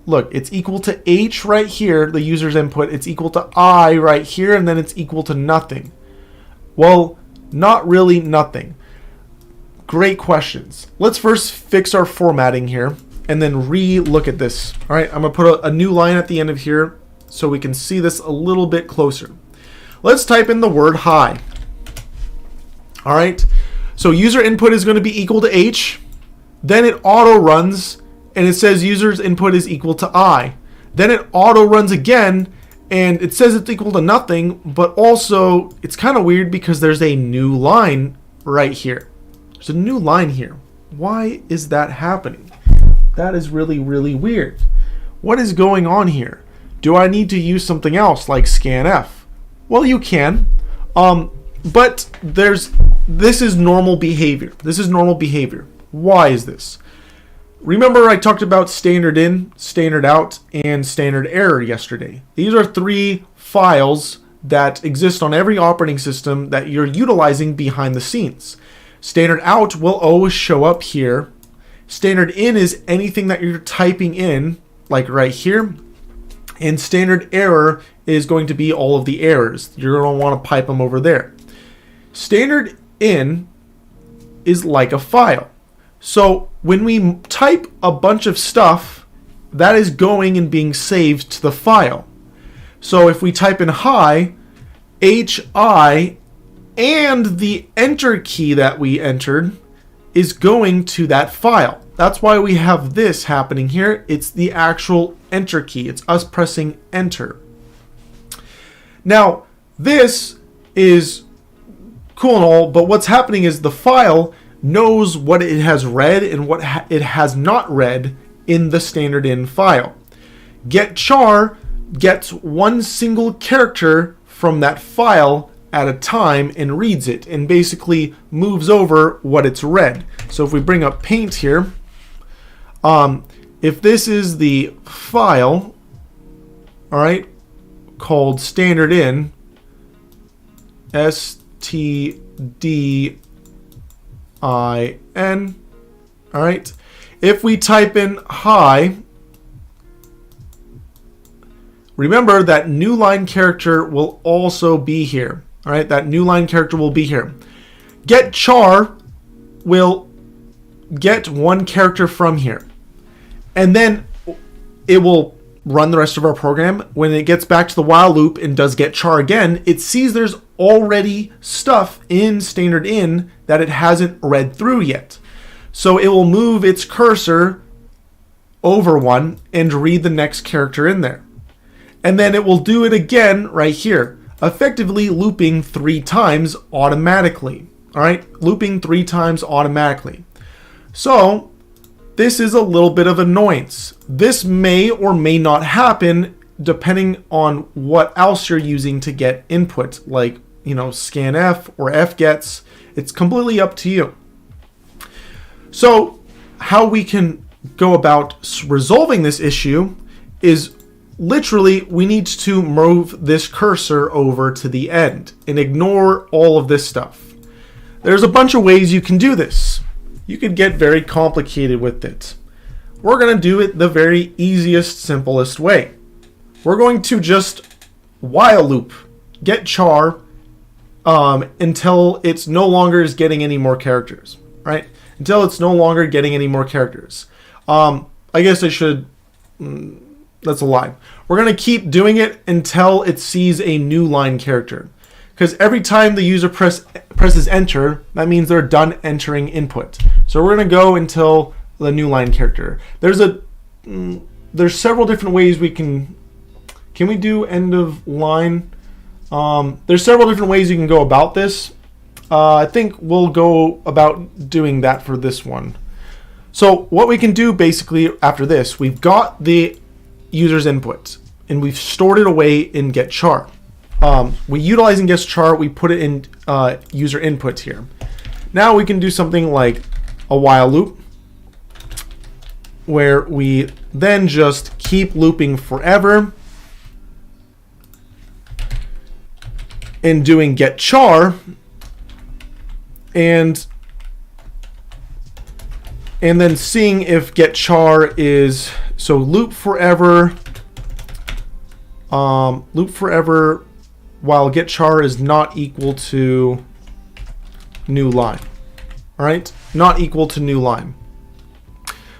Look, it's equal to H right here, the user's input. It's equal to I right here, and then it's equal to nothing. Well, not really nothing. Great questions. Let's first fix our formatting here and then re-look at this. All right, I'm going to put a new line at the end of here so we can see this a little bit closer. Let's type in the word hi. All right, so user input is going to be equal to H. Then it auto runs, and it says user's input is equal to I. Then it auto runs again, and it says it's equal to nothing, but also it's kind of weird because there's a new line right here. There's a new line here. Why is that happening? That is really, really weird. What is going on here? Do I need to use something else like scanf? Well, you can, but this is normal behavior. This is normal behavior. Why is this? Remember I talked about standard in, standard out, and standard error yesterday. These are 3 files that exist on every operating system that you're utilizing behind the scenes. Standard out will always show up here. Standard in is anything that you're typing in, like right here. And standard error is going to be all of the errors. You're going to want to pipe them over there. Standard in is like a file. So when we type a bunch of stuff, that is going and being saved to the file. So if we type in hi, hi, and the enter key that we entered is going to that file. That's why we have this happening here. It's the actual enter key. It's us pressing enter. Now, this is cool and all, but what's happening is the file knows what it has read and what it has not read in the standard in file. GetChar gets one single character from that file at a time and reads it and basically moves over what it's read. So if we bring up Paint here, if this is the file, all right, called standard in, STDIN, all right, if we type in hi, remember that new line character will also be here. All right, that new line character will be here. GetChar will get one character from here. And then it will run the rest of our program. When it gets back to the while loop and does getChar again, it sees there's already stuff in standard in that it hasn't read through yet. So it will move its cursor over one and read the next character in there. And then it will do it again right here, effectively looping 3 times automatically. All right, looping 3 times automatically. So this is a little bit of annoyance. This may or may not happen depending on what else you're using to get input, like, you know, scanf or fgets. It's completely up to you. So how we can go about resolving this issue is literally we need to move this cursor over to the end and ignore all of this stuff. There's a bunch of ways you can do this. You could get very complicated with it. We're going to do it the very easiest, simplest way. We're going to just while loop getChar until it's no longer is getting any more characters, right? Until it's no longer getting any more characters. I guess I should, that's a lie. We're going to keep doing it until it sees a new line character. Because every time the user presses enter, that means they're done entering input. So we're going to go until the new line character. There's several different ways we can we do end of line? There's several different ways you can go about this. I think we'll go about doing that for this one. So what we can do basically after this, we've got the user's input and we've stored it away in getChar. We utilizing getChar, we put it in user input here. Now we can do something like a while loop where we then just keep looping forever and doing getChar and then seeing if getChar is, so loop forever while getChar is not equal to new line. All right, not equal to new line.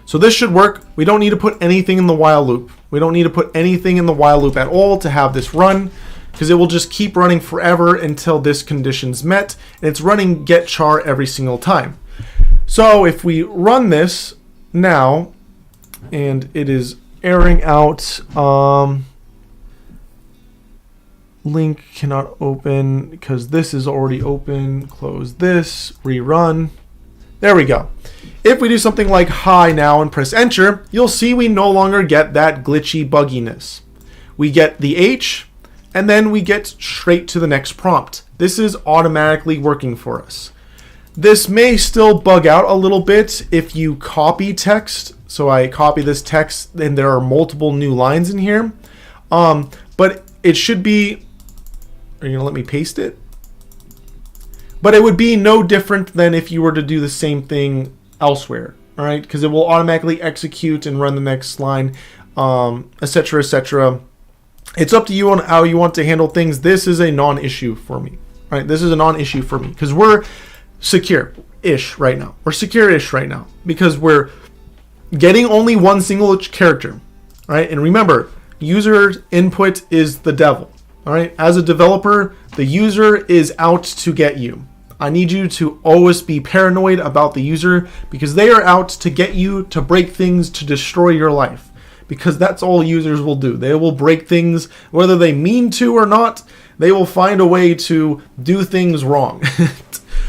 So this should work. We don't need to put anything in the while loop. We don't need to put anything in the while loop at all to have this run, because it will just keep running forever until this condition's met, and it's running getChar every single time. So if we run this now, and it is erroring out, link cannot open because this is already open, close this, rerun. There we go. If we do something like hi now and press enter, you'll see we no longer get that glitchy bugginess. We get the H, and then we get straight to the next prompt. This is automatically working for us. This may still bug out a little bit if you copy text So I copy this text, and there are multiple new lines in here. But it should be, are you gonna let me paste it? But it would be no different than if you were to do the same thing elsewhere, all right? Because it will automatically execute and run the next line, etc., etc. It's up to you on how you want to handle things. This is a non-issue for me, right? This is a non-issue for me because we're secure-ish right now. We're secure-ish right now because we're getting only one single character, right? And remember, user input is the devil, all right? As a developer, the user is out to get you. I need you to always be paranoid about the user because they are out to get you, to break things, to destroy your life. Because that's all users will do. They will break things, whether they mean to or not. They will find a way to do things wrong.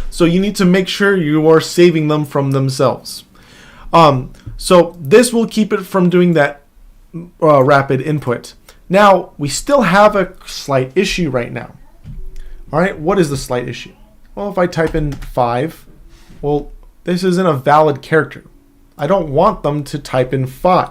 So you need to make sure you are saving them from themselves. So this will keep it from doing that rapid input. Now, we still have a slight issue right now. All right, what is the slight issue? Well, if I type in 5, well, this isn't a valid character. I don't want them to type in 5.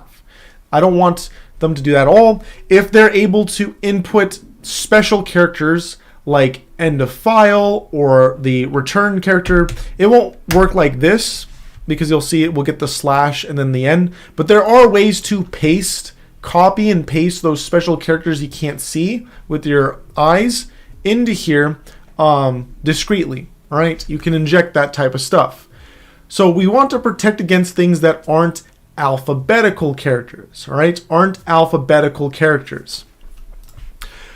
I don't want them to do that at all. If they're able to input special characters like end of file or the return character, it won't work like this because you'll see it will get the slash and then the end. But there are ways to copy and paste those special characters you can't see with your eyes into here discreetly. All right, you can inject that type of stuff. So we want to protect against things that aren't alphabetical characters, all right? Aren't alphabetical characters.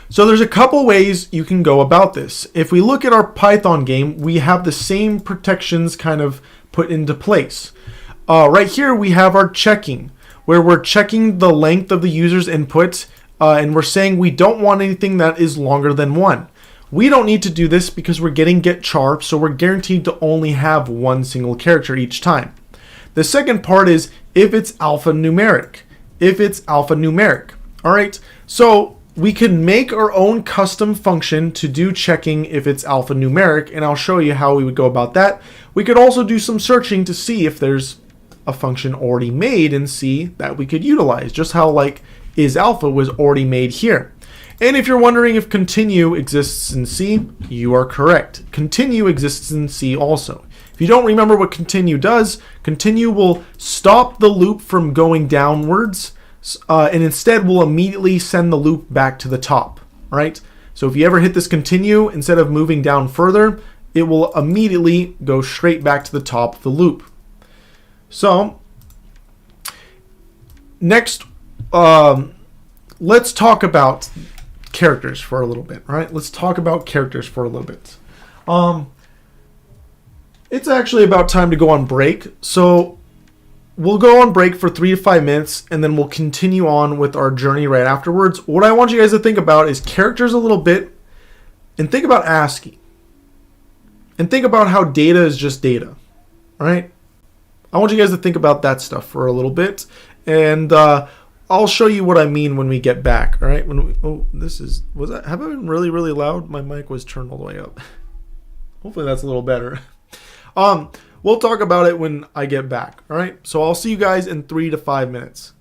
So there's a couple ways you can go about this. If we look at our Python game, we have the same protections kind of put into place. Right here we have our checking, where we're checking the length of the user's input, and we're saying we don't want anything that is longer than 1. We don't need to do this because we're getting get char, so we're guaranteed to only have one single character each time. The second part is if it's alphanumeric. If it's alphanumeric. All right. So we can make our own custom function to do checking if it's alphanumeric, and I'll show you how we would go about that. We could also do some searching to see if there's a function already made in C that we could utilize, just how like isAlpha was already made here. And if you're wondering if continue exists in C, you are correct. Continue exists in C also. If you don't remember what continue does, continue will stop the loop from going downwards, and instead will immediately send the loop back to the top, right? So if you ever hit this continue, instead of moving down further, it will immediately go straight back to the top of the loop. So next, let's talk about characters for a little bit, right? Let's talk about characters for a little bit. It's actually about time to go on break. So we'll go on break for 3 to 5 minutes, and then we'll continue on with our journey right afterwards. What I want you guys to think about is characters a little bit, and think about ASCII. And think about how data is just data, right? I want you guys to think about that stuff for a little bit, and I'll show you what I mean when we get back, all right? Have I been really, really loud? My mic was turned all the way up. Hopefully that's a little better. We'll talk about it when I get back, all right? So I'll see you guys in 3 to 5 minutes.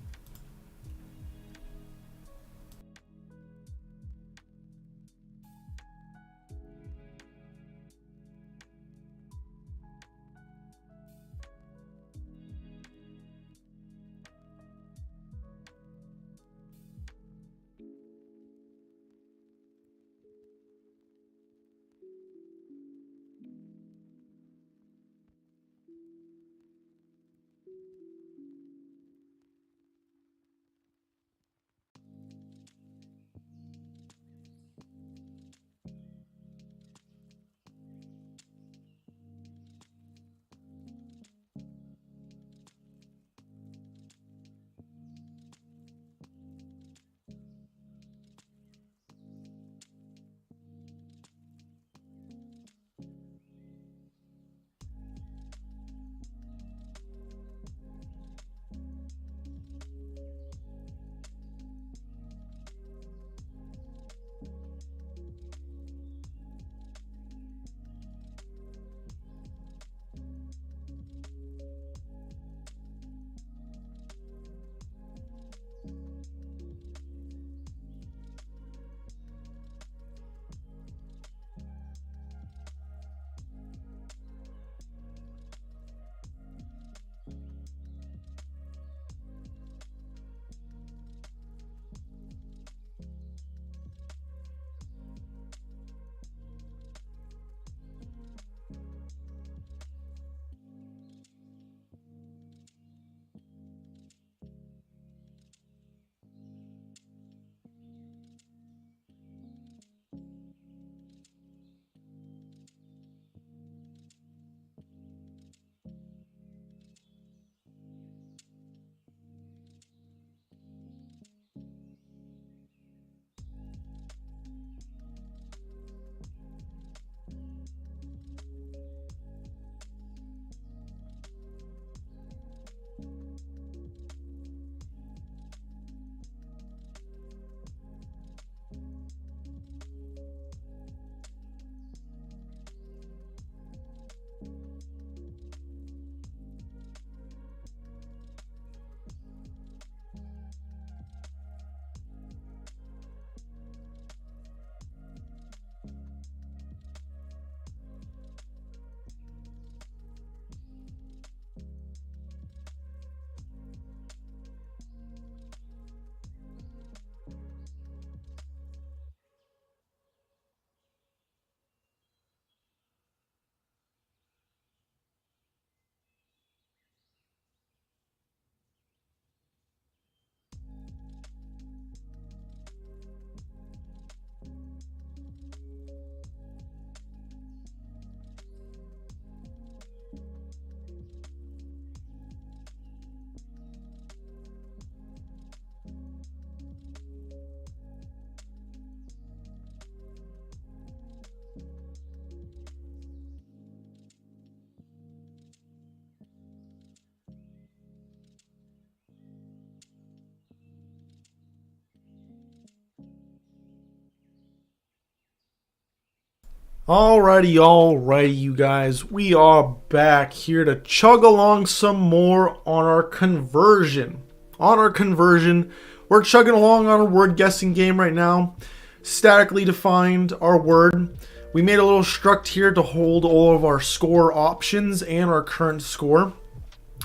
Alrighty, you guys. We are back here to chug along some more on our conversion. We're chugging along on a word guessing game right now. Statically defined our word. We made a little struct here to hold all of our score options and our current score. I'm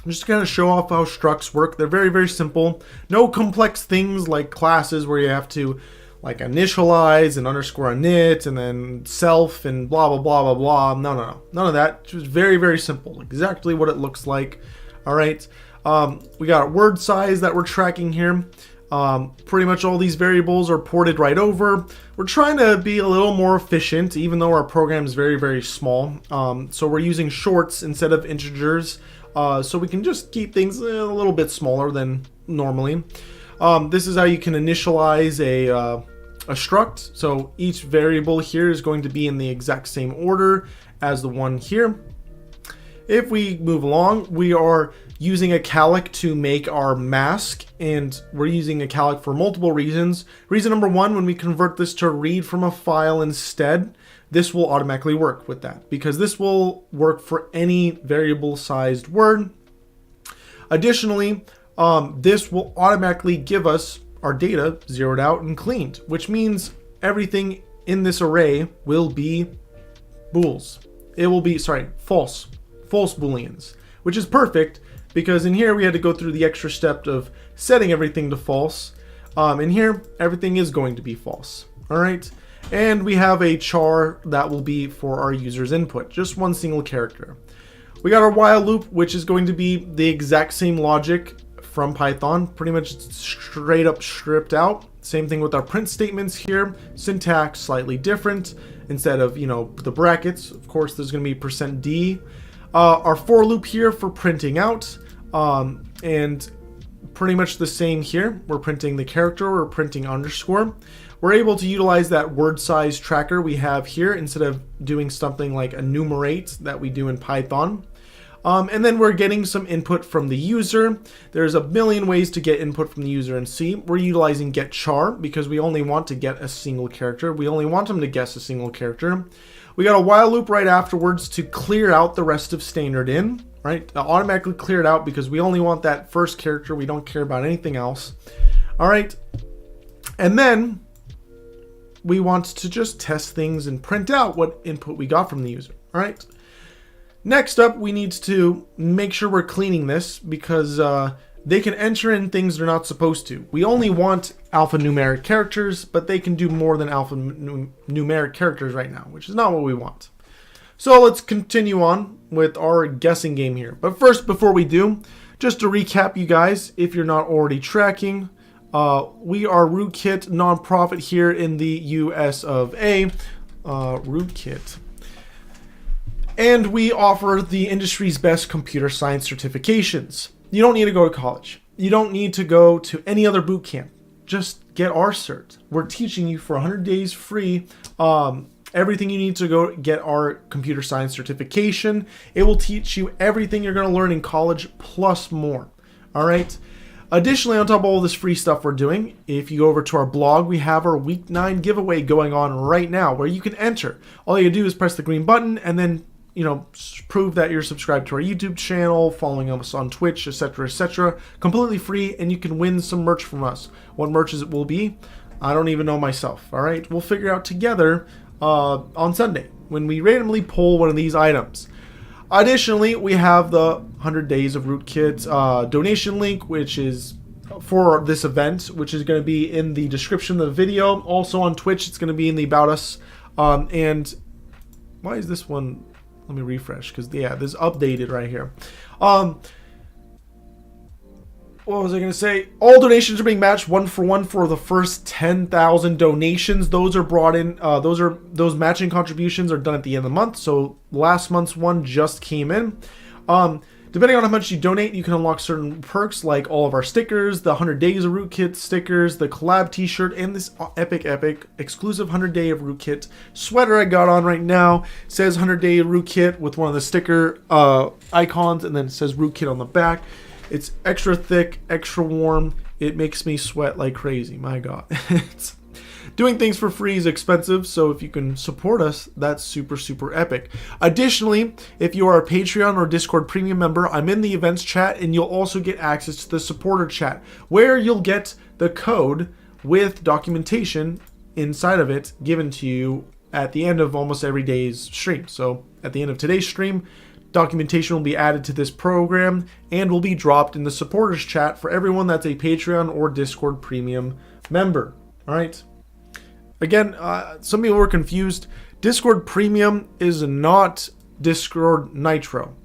just going to show off how structs work. They're very, very simple. No complex things like classes where you have to like initialize and underscore init and then self and blah, blah, blah, blah, blah. No. None of that. Just very, very simple. Exactly what it looks like. All right. We got a word size that we're tracking here. Pretty much all these variables are ported right over. We're trying to be a little more efficient, even though our program is very, very small. So we're using shorts instead of integers. So we can just keep things a little bit smaller than normally. This is how you can initialize a struct. So each variable here is going to be in the exact same order as the one here. If we move along, we are using a calc to make our mask, and we're using a calc for multiple reasons. Reason number one, when we convert this to read from a file instead, this will automatically work with that because this will work for any variable sized word. Additionally, this will automatically give us our data zeroed out and cleaned, which means everything in this array will be bools. It will be, false booleans, which is perfect because in here we had to go through the extra step of setting everything to false. In here, everything is going to be false. All right. And we have a char that will be for our user's input, just one single character. We got our while loop, which is going to be the exact same logic from Python, pretty much straight up stripped out. Same thing with our print statements here. Syntax slightly different. Instead of, the brackets, of course, there's going to be %d. Our for loop here for printing out, and pretty much the same here. We're printing the character, we're printing underscore. We're able to utilize that word size tracker we have here instead of doing something like enumerate that we do in Python. And then we're getting some input from the user. There's a million ways to get input from the user in C. We're utilizing getChar because we only want to get a single character. We only want them to guess a single character. We got a while loop right afterwards to clear out the rest of standard in, right? Automatically clear it out because we only want that first character. We don't care about anything else. All right. And then we want to just test things and print out what input we got from the user. All right. Next up, we need to make sure we're cleaning this because they can enter in things they're not supposed to. We only want alphanumeric characters, but they can do more than alphanumeric characters right now, which is not what we want. So let's continue on with our guessing game here. But first, before we do, just to recap you guys, if you're not already tracking, we are Rootkit nonprofit here in the US of A. Rootkit. And we offer the industry's best computer science certifications. You don't need to go to college. You don't need to go to any other boot camp. Just get our cert. We're teaching you for 100 days free everything you need to go get our computer science certification. It will teach you everything you're going to learn in college plus more. All right. Additionally, on top of all this free stuff we're doing, if you go over to our blog, we have our week 9 giveaway going on right now where you can enter. All you do is press the green button and then prove that you're subscribed to our YouTube channel, following us on Twitch, etc., completely free, and you can win some merch from us. What merch it will be, I don't even know myself. All right, we'll figure out together on Sunday when we randomly pull one of these items. Additionally, we have the 100 Days of Rootkit donation link, which is for this event, which is going to be in the description of the video. Also on Twitch, it's going to be in the About Us. And why is this one? Let me refresh because this is updated right here. What was I going to say? All donations are being matched 1-for-1 for the first 10,000 donations. Those are brought in. Those matching contributions are done at the end of the month. So last month's one just came in. Depending on how much you donate, you can unlock certain perks like all of our stickers, the 100 Days of Rootkit stickers, the collab t-shirt, and this epic exclusive 100 Day of Rootkit sweater I got on right now. It says 100 Day of Rootkit with one of the sticker icons, and then it says Rootkit on the back. It's extra thick, extra warm. It makes me sweat like crazy. My God. Doing things for free is expensive, so if you can support us, that's super, super epic. Additionally, if you are a Patreon or Discord premium member, I'm in the events chat, and you'll also get access to the supporter chat, where you'll get the code with documentation inside of it given to you at the end of almost every day's stream. So at the end of today's stream, documentation will be added to this program and will be dropped in the supporters chat for everyone that's a Patreon or Discord premium member. All right. Again, some people were confused. Discord premium is not Discord Nitro.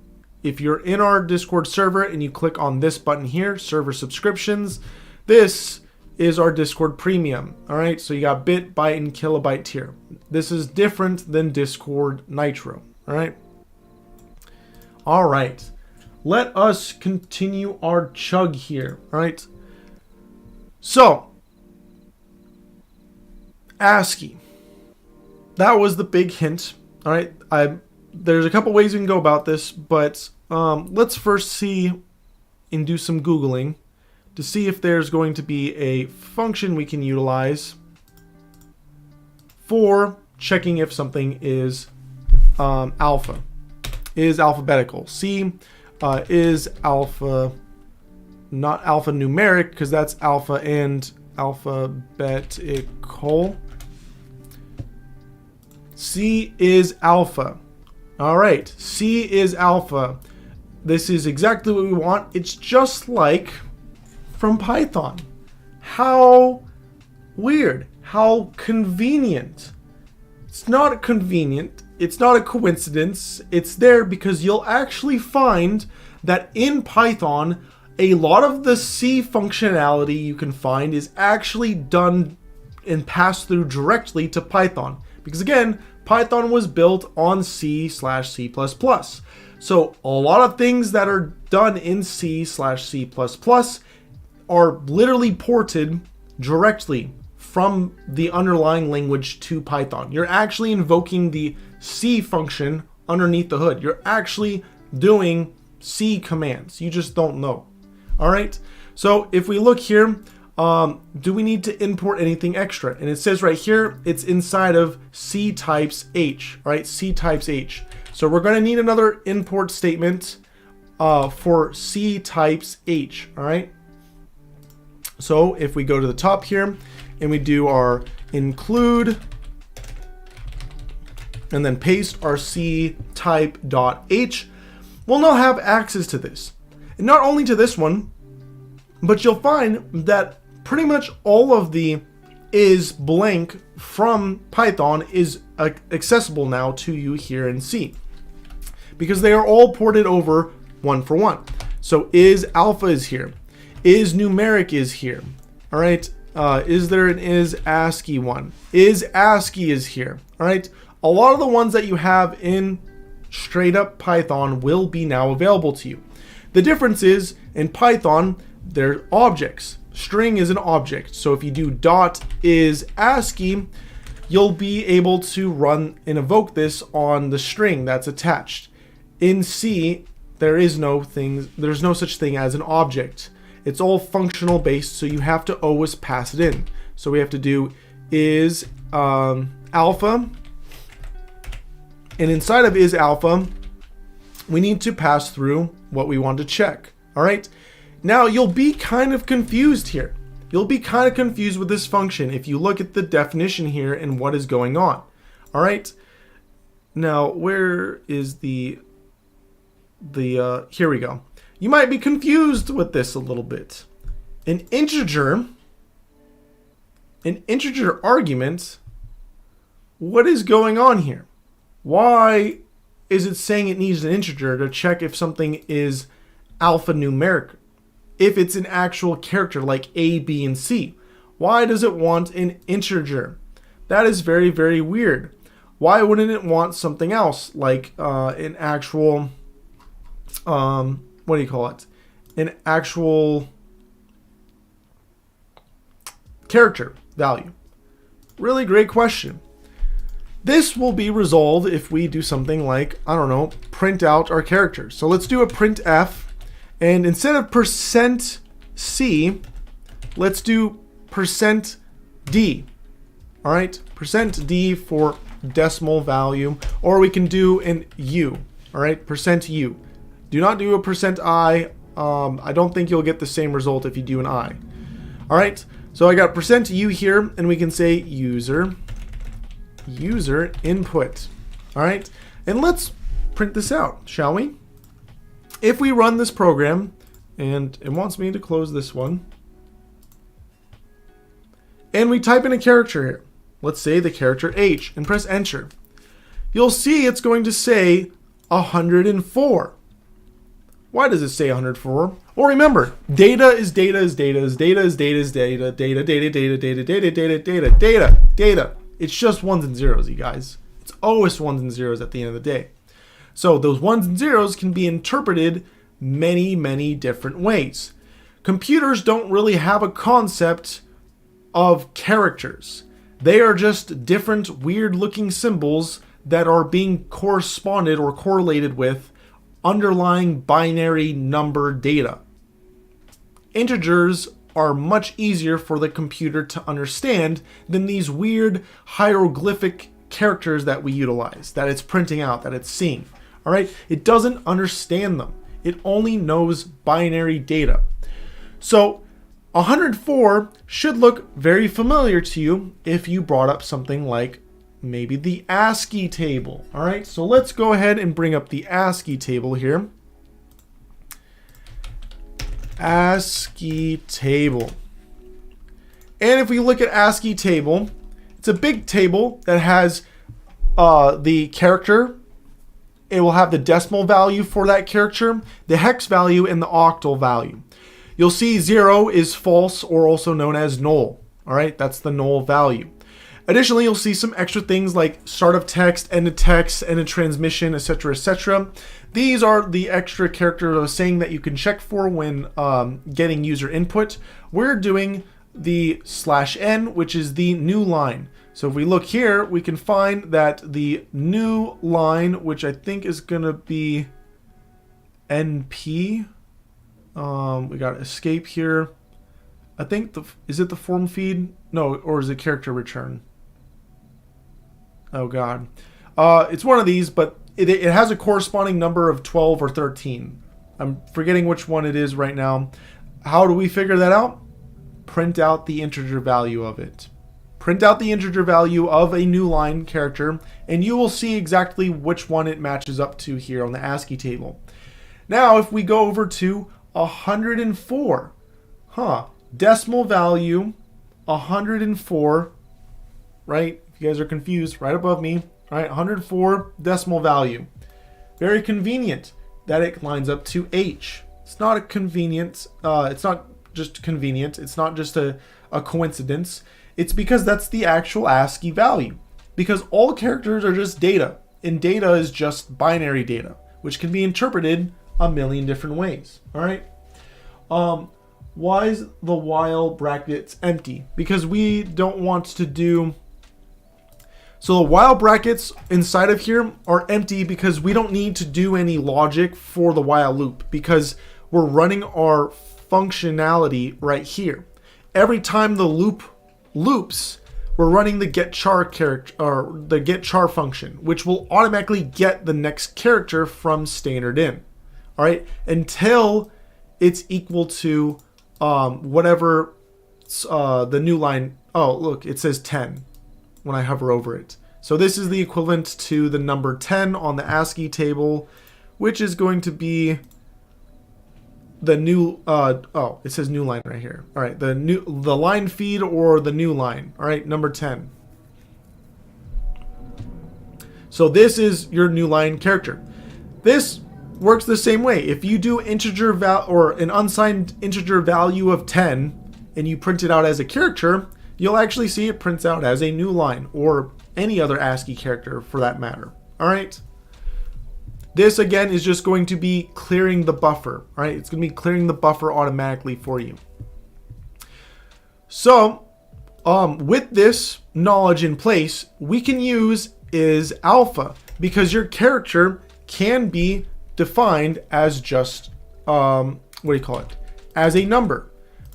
If you're in our Discord server and you click on this button here, server subscriptions, this is our Discord premium. All right. So you got bit, byte, and kilobyte tier. This is different than Discord Nitro. All right. All right. Let us continue our chug here. All right. So, ASCII. That was the big hint. All right. There's a couple ways we can go about this, but let's first see and do some Googling to see if there's going to be a function we can utilize for checking if something is alpha, is alphabetical. C is alpha, not alphanumeric, because that's alpha and alphabetical. C is alpha. All right, C is alpha. This is exactly what we want. It's just like from Python. How weird. How convenient. It's not convenient. It's not a coincidence. It's there because you'll actually find that in Python, a lot of the C functionality you can find is actually done and passed through directly to Python. Because again, Python was built on C/C++. So a lot of things that are done in C/C++ are literally ported directly from the underlying language to Python. You're actually invoking the C function underneath the hood. You're actually doing C commands. You just don't know. All right. So if we look here, do we need to import anything extra? And it says right here, it's inside of C types H, right? C types H. So we're going to need another import statement for C types H, all right? So if we go to the top here and we do our include and then paste our C type.h, we'll now have access to this. And not only to this one, but you'll find that pretty much all of the is blank from Python is accessible now to you here in C, because they are all ported over one for one. So is alpha is here. Is numeric is here. All right. Is there an is ASCII one? Is ASCII is here. All right. A lot of the ones that you have in straight up Python will be now available to you. The difference is in Python, they're objects. String is an object. So if you do dot is ASCII, you'll be able to run and evoke this on the string that's attached. In C, there's no such thing as an object. It's all functional based, so you have to always pass it in. So we have to do is alpha, and inside of is alpha, we need to pass through what we want to check. All right. Now you'll be kind of confused here. You'll be kind of confused with this function if you look at the definition here and what is going on. All right. Now where is the here we go. You might be confused with this a little bit. An integer argument, what is going on here? Why is it saying it needs an integer to check if something is alphanumeric? If it's an actual character like A, B, and C, why does it want an integer? That is very, very weird. Why wouldn't it want something else like an actual what do you call it? An actual character value. Really great question. This will be resolved if we do something like, I don't know, print out our characters. So let's do a printf, and instead of %c, let's do %d. All right, %d for decimal value, or we can do an u. All right, %u. Do not do a %i. I don't think you'll get the same result if you do an I. All right, so I got %u here, and we can say user input. All right, and let's print this out, shall we? If we run this program, and it wants me to close this one, and we type in a character here, let's say the character H, and press enter, you'll see it's going to say 104. Why does it say 104? Well, remember, data is data is data is data is data is data, data, data, data, data, data, data, data, data, data. It's just ones and zeros, you guys. It's always ones and zeros at the end of the day. So those ones and zeros can be interpreted many, many different ways. Computers don't really have a concept of characters. They are just different weird looking symbols that are being corresponded or correlated with underlying binary number data. Integers are much easier for the computer to understand than these weird hieroglyphic characters that we utilize, that it's printing out, that it's seeing. All right, it doesn't understand them. It only knows binary data. So 104 should look very familiar to you if you brought up something like maybe the ASCII table. All right, so let's go ahead and bring up the ASCII table here. ASCII table. And if we look at ASCII table, it's a big table that has the character. It will have the decimal value for that character, the hex value, and the octal value. You'll see 0 is false, or also known as null. All right, that's the null value. Additionally, you'll see some extra things like start of text, end of text, end of transmission, etc., etc. These are the extra characters I was saying that you can check for when getting user input. We're doing the /n, which is the new line. So if we look here, we can find that the new line, which I think is going to be NP. We got escape here. I think is it the form feed? No, or is it character return? Oh God, it's one of these, but it has a corresponding number of 12 or 13. I'm forgetting which one it is right now. How do we figure that out? Print out the integer value of it. Print out the integer value of a new line character, and you will see exactly which one it matches up to here on the ASCII table. Now, if we go over to 104, decimal value 104, right? If you guys are confused, right above me, right? 104 decimal value. Very convenient that it lines up to H. It's not a convenience. It's not just convenient. It's not just a coincidence. It's because that's the actual ASCII value. Because all characters are just data, and data is just binary data, which can be interpreted a million different ways. All right. Why is the while brackets empty? Because we don't want to do. So the while brackets inside of here are empty because we don't need to do any logic for the while loop, because we're running our functionality right here. Every time the loop loops, we're running the getChar character, or the getChar function, which will automatically get the next character from standard in. All right, until it's equal to whatever the new line. Oh, look, it says 10 when I hover over it. So this is the equivalent to the number 10 on the ASCII table, which is going to be the new it says new line right here. All right, the line feed, or the new line. All right, number 10. So this is your new line character. This works the same way. If you do integer or an unsigned integer value of 10 and you print it out as a character, you'll actually see it prints out as a new line, or any other ASCII character for that matter. All right. This again is just going to be clearing the buffer. All right, it's going to be clearing the buffer automatically for you. So with this knowledge in place, we can use is alpha, because your character can be defined as just as a number.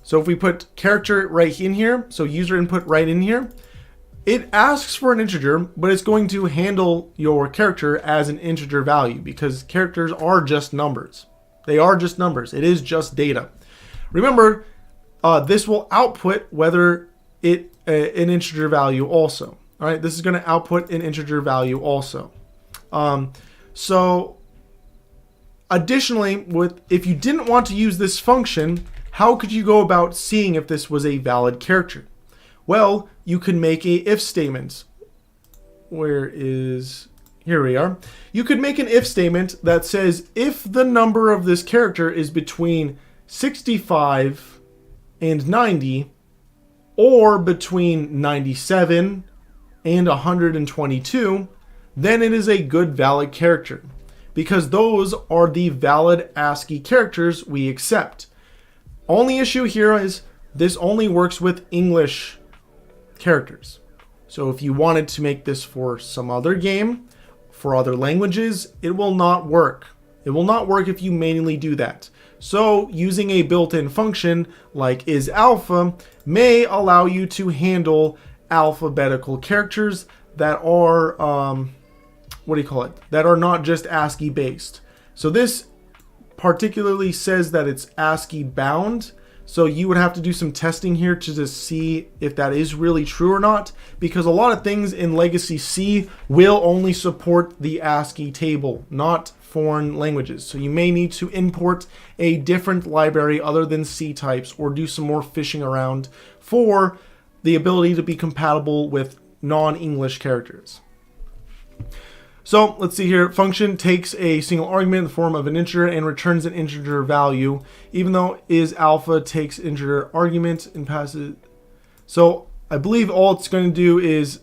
So if we put character right in here, so user input right in here, it asks for an integer, but it's going to handle your character as an integer value because characters are just numbers. They are just numbers. It is just data. Remember, this will output whether an integer value also. All right, this is going to output an integer value also. So additionally, if you didn't want to use this function, how could you go about seeing if this was a valid character? Well, you could make a if statement. Here we are. You could make an if statement that says if the number of this character is between 65 and 90, or between 97 and 122, then it is a good valid character, because those are the valid ASCII characters we accept. Only issue here is this only works with English characters. So if you wanted to make this for some other game, for other languages, it will not work. It will not work if you manually do that. So using a built-in function like isAlpha may allow you to handle alphabetical characters that are, that are not just ASCII based. So this particularly says that it's ASCII bound. So you would have to do some testing here to just see if that is really true or not, because a lot of things in Legacy C will only support the ASCII table, not foreign languages. So you may need to import a different library other than C types, or do some more fishing around for the ability to be compatible with non-English characters. So let's see here. Function takes a single argument in the form of an integer and returns an integer value, even though isAlpha takes integer argument and passes. So I believe all it's going to do is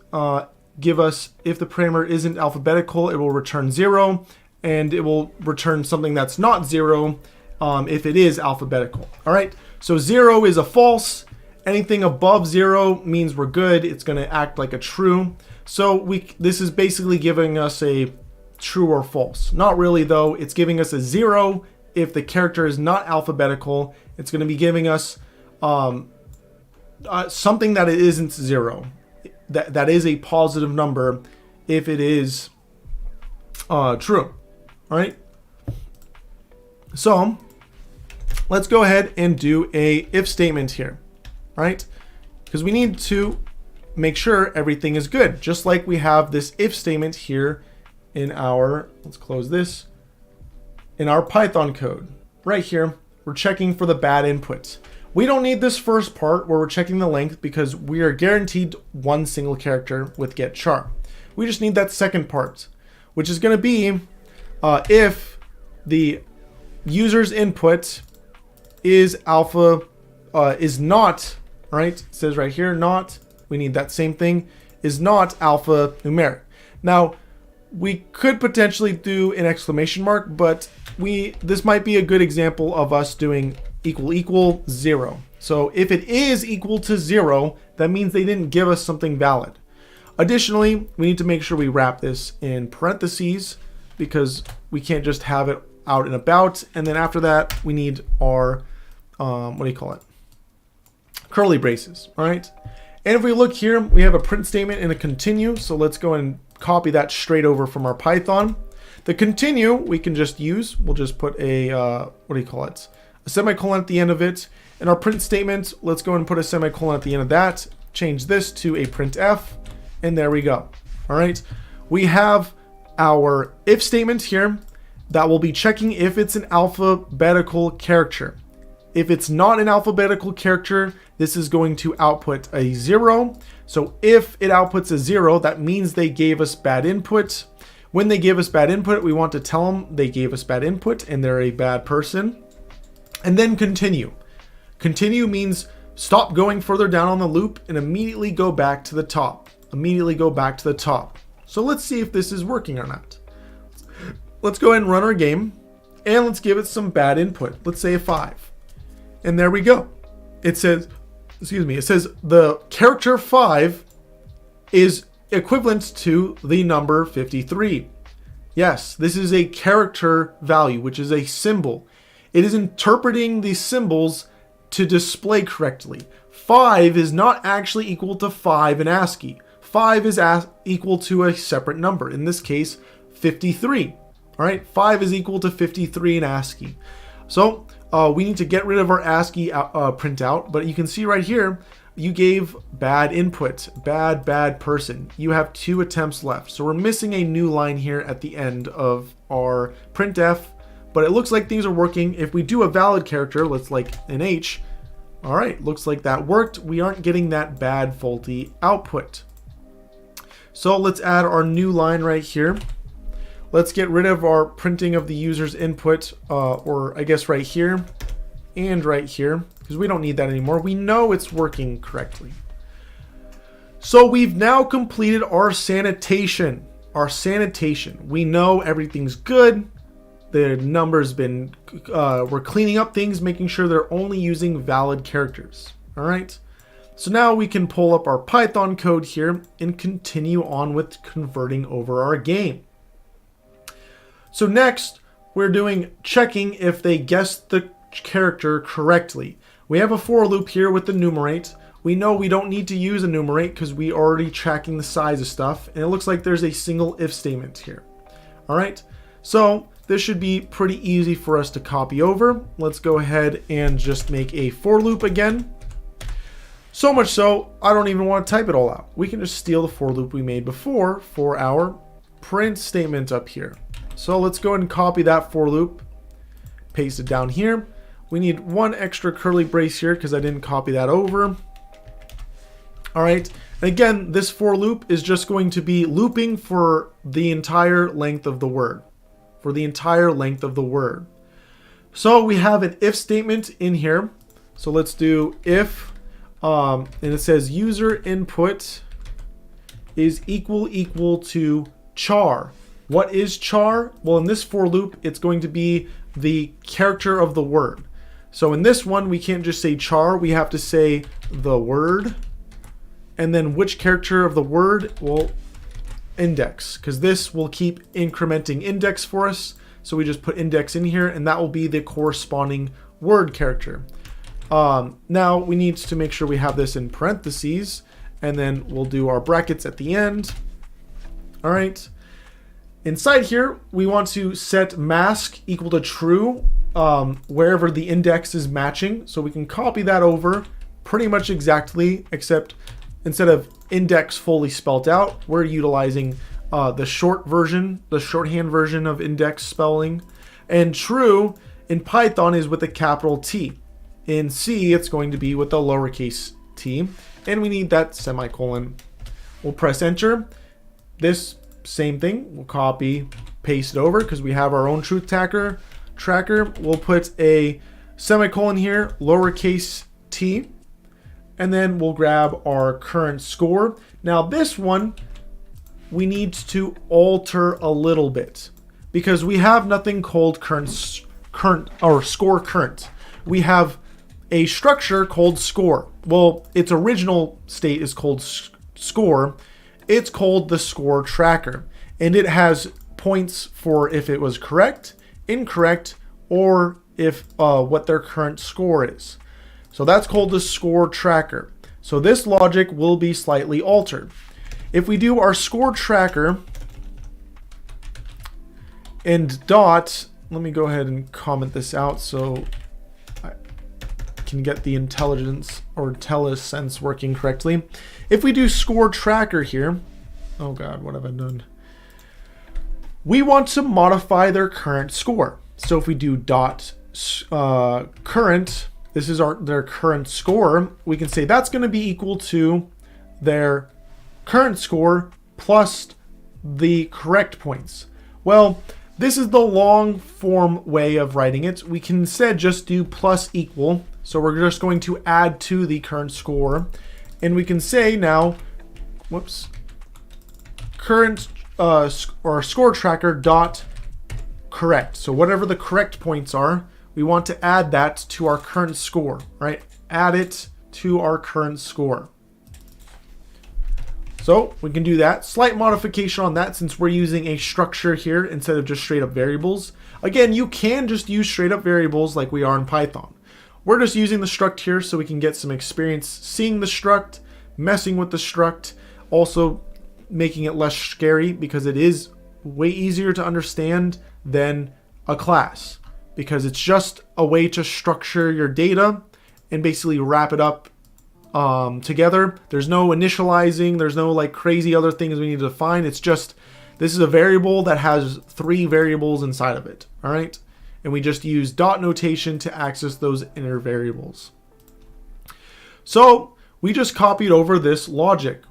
give us, if the parameter isn't alphabetical, it will return 0, and it will return something that's not 0 if it is alphabetical. All right, so 0 is a false. Anything above 0 means we're good. It's going to act like a true. So this is basically giving us a true or false. Not really though. It's giving us a 0 if the character is not alphabetical. It's going to be giving us something that it isn't 0. That is a positive number if it is true. All right. So let's go ahead and do a if statement here. Right? Because we need to make sure everything is good, just like we have this if statement here in our, let's close this, in our Python code. Right here, we're checking for the bad inputs. We don't need this first part where we're checking the length because we are guaranteed one single character with getChar. We just need that second part, which is going to be if the user's input is is not, right? It says right here, not. We need that same thing, is not alphanumeric. Now, we could potentially do an exclamation mark, but this might be a good example of us doing == 0. So if it is equal to 0, that means they didn't give us something valid. Additionally, we need to make sure we wrap this in parentheses because we can't just have it out and about. And then after that, we need our, curly braces, all right? And if we look here, we have a print statement and a continue. So let's go and copy that straight over from our Python. The continue we can just use. We'll just put a, a semicolon at the end of it. And our print statement, let's go and put a semicolon at the end of that. Change this to a printf, and there we go. All right. We have our if statement here that will be checking if it's an alphabetical character. If it's not an alphabetical character, this is going to output a 0. So if it outputs a 0, that means they gave us bad input. When they give us bad input, we want to tell them they gave us bad input and they're a bad person. And then continue. Continue means stop going further down on the loop and immediately go back to the top. Immediately go back to the top. So let's see if this is working or not. Let's go ahead and run our game and let's give it some bad input. Let's say a 5. And there we go. It says, it says the character 5 is equivalent to the number 53. Yes, this is a character value, which is a symbol. It is interpreting these symbols to display correctly. 5 is not actually equal to 5 in ASCII. 5 is equal to a separate number. In this case, 53. All right, 5 is equal to 53 in ASCII. So we need to get rid of our ASCII printout, but you can see right here, you gave bad input, bad person. You have 2 attempts left. So we're missing a new line here at the end of our printf, but it looks like things are working. If we do a valid character, let's like an H, all right, looks like that worked. We aren't getting that bad faulty output. So let's add our new line right here. Let's get rid of our printing of the user's input, or I guess right here and right here, because we don't need that anymore. We know it's working correctly. So we've now completed our sanitation. We know everything's good. The number's been, we're cleaning up things, making sure they're only using valid characters. All right. So now we can pull up our Python code here and continue on with converting over our game. So next, we're doing checking if they guessed the character correctly. We have a for loop here with the numerate. We know we don't need to use enumerate because we already tracking the size of stuff. And it looks like there's a single if statement here. All right, so this should be pretty easy for us to copy over. Let's go ahead and just make a for loop again. So much so, I don't even want to type it all out. We can just steal the for loop we made before for our print statement up here. So let's go ahead and copy that for loop, paste it down here. We need one extra curly brace here because I didn't copy that over. All right, and again, this for loop is just going to be looping for the entire length of the word. So we have an if statement in here. So let's do if, and it says user input is equal to char. What is char? Well, in this for loop, it's going to be the character of the word. So in this one, we can't just say char. We have to say the word. And then which character of the word? Well, index, because this will keep incrementing index for us. So we just put index in here, and that will be the corresponding word character. Now we need to make sure we have this in parentheses, and then we'll do our brackets at the end. All right. Inside here, we want to set mask equal to true wherever the index is matching. So we can copy that over pretty much exactly, except instead of index fully spelled out, we're utilizing the shorthand version of index spelling. And true in Python is with a capital T. In C, it's going to be with a lowercase t. And we need that semicolon. We'll press enter. This same thing, we'll copy, paste it over because we have our own truth tracker. We'll put a semicolon here, lowercase t, and then we'll grab our current score. Now this one, we need to alter a little bit because we have nothing called current or score current. We have a structure called score. Well, its original state is called score. It's called the score tracker, and it has points for if it was correct, incorrect, or if what their current score is. So that's called the score tracker. So this logic will be slightly altered. If we do our score tracker and dot, let me go ahead and comment this out so I can get the intelligence or IntelliSense working correctly. If we do score tracker here, oh God, what have I done? We want to modify their current score. So if we do dot current, this is their current score, we can say that's going to be equal to their current score plus the correct points. Well, this is the long form way of writing it. We can instead just do plus equal. So we're just going to add to the current score. And we can say now, whoops, current or score tracker dot correct. So whatever the correct points are, we want to add that to our current score, right? Add it to our current score. So we can do that. Slight modification on that since we're using a structure here instead of just straight up variables. Again, you can just use straight up variables like we are in Python. We're just using the struct here so we can get some experience seeing the struct, messing with the struct. also making it less scary because it is way easier to understand than a class, because it's just a way to structure your data and basically wrap it up together. There's no initializing, there's no like crazy other things we need to define. It's just, this is a variable that has 3 variables inside of it, all right? And we just use dot notation to access those inner variables. So we just copied over this logic.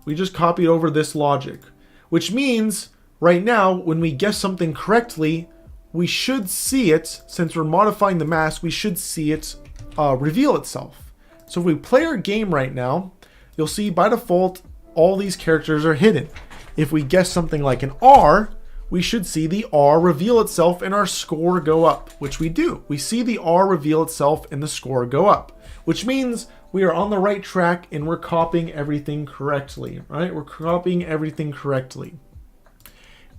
Which means right now, when we guess something correctly, we should see it, since we're modifying the mask, we should see it reveal itself. So if we play our game right now, you'll see by default, all these characters are hidden. If we guess something like an R, we should see the R reveal itself and our score go up, which we do. We see the R reveal itself and the score go up, which means we are on the right track and we're copying everything correctly, right? We're copying everything correctly.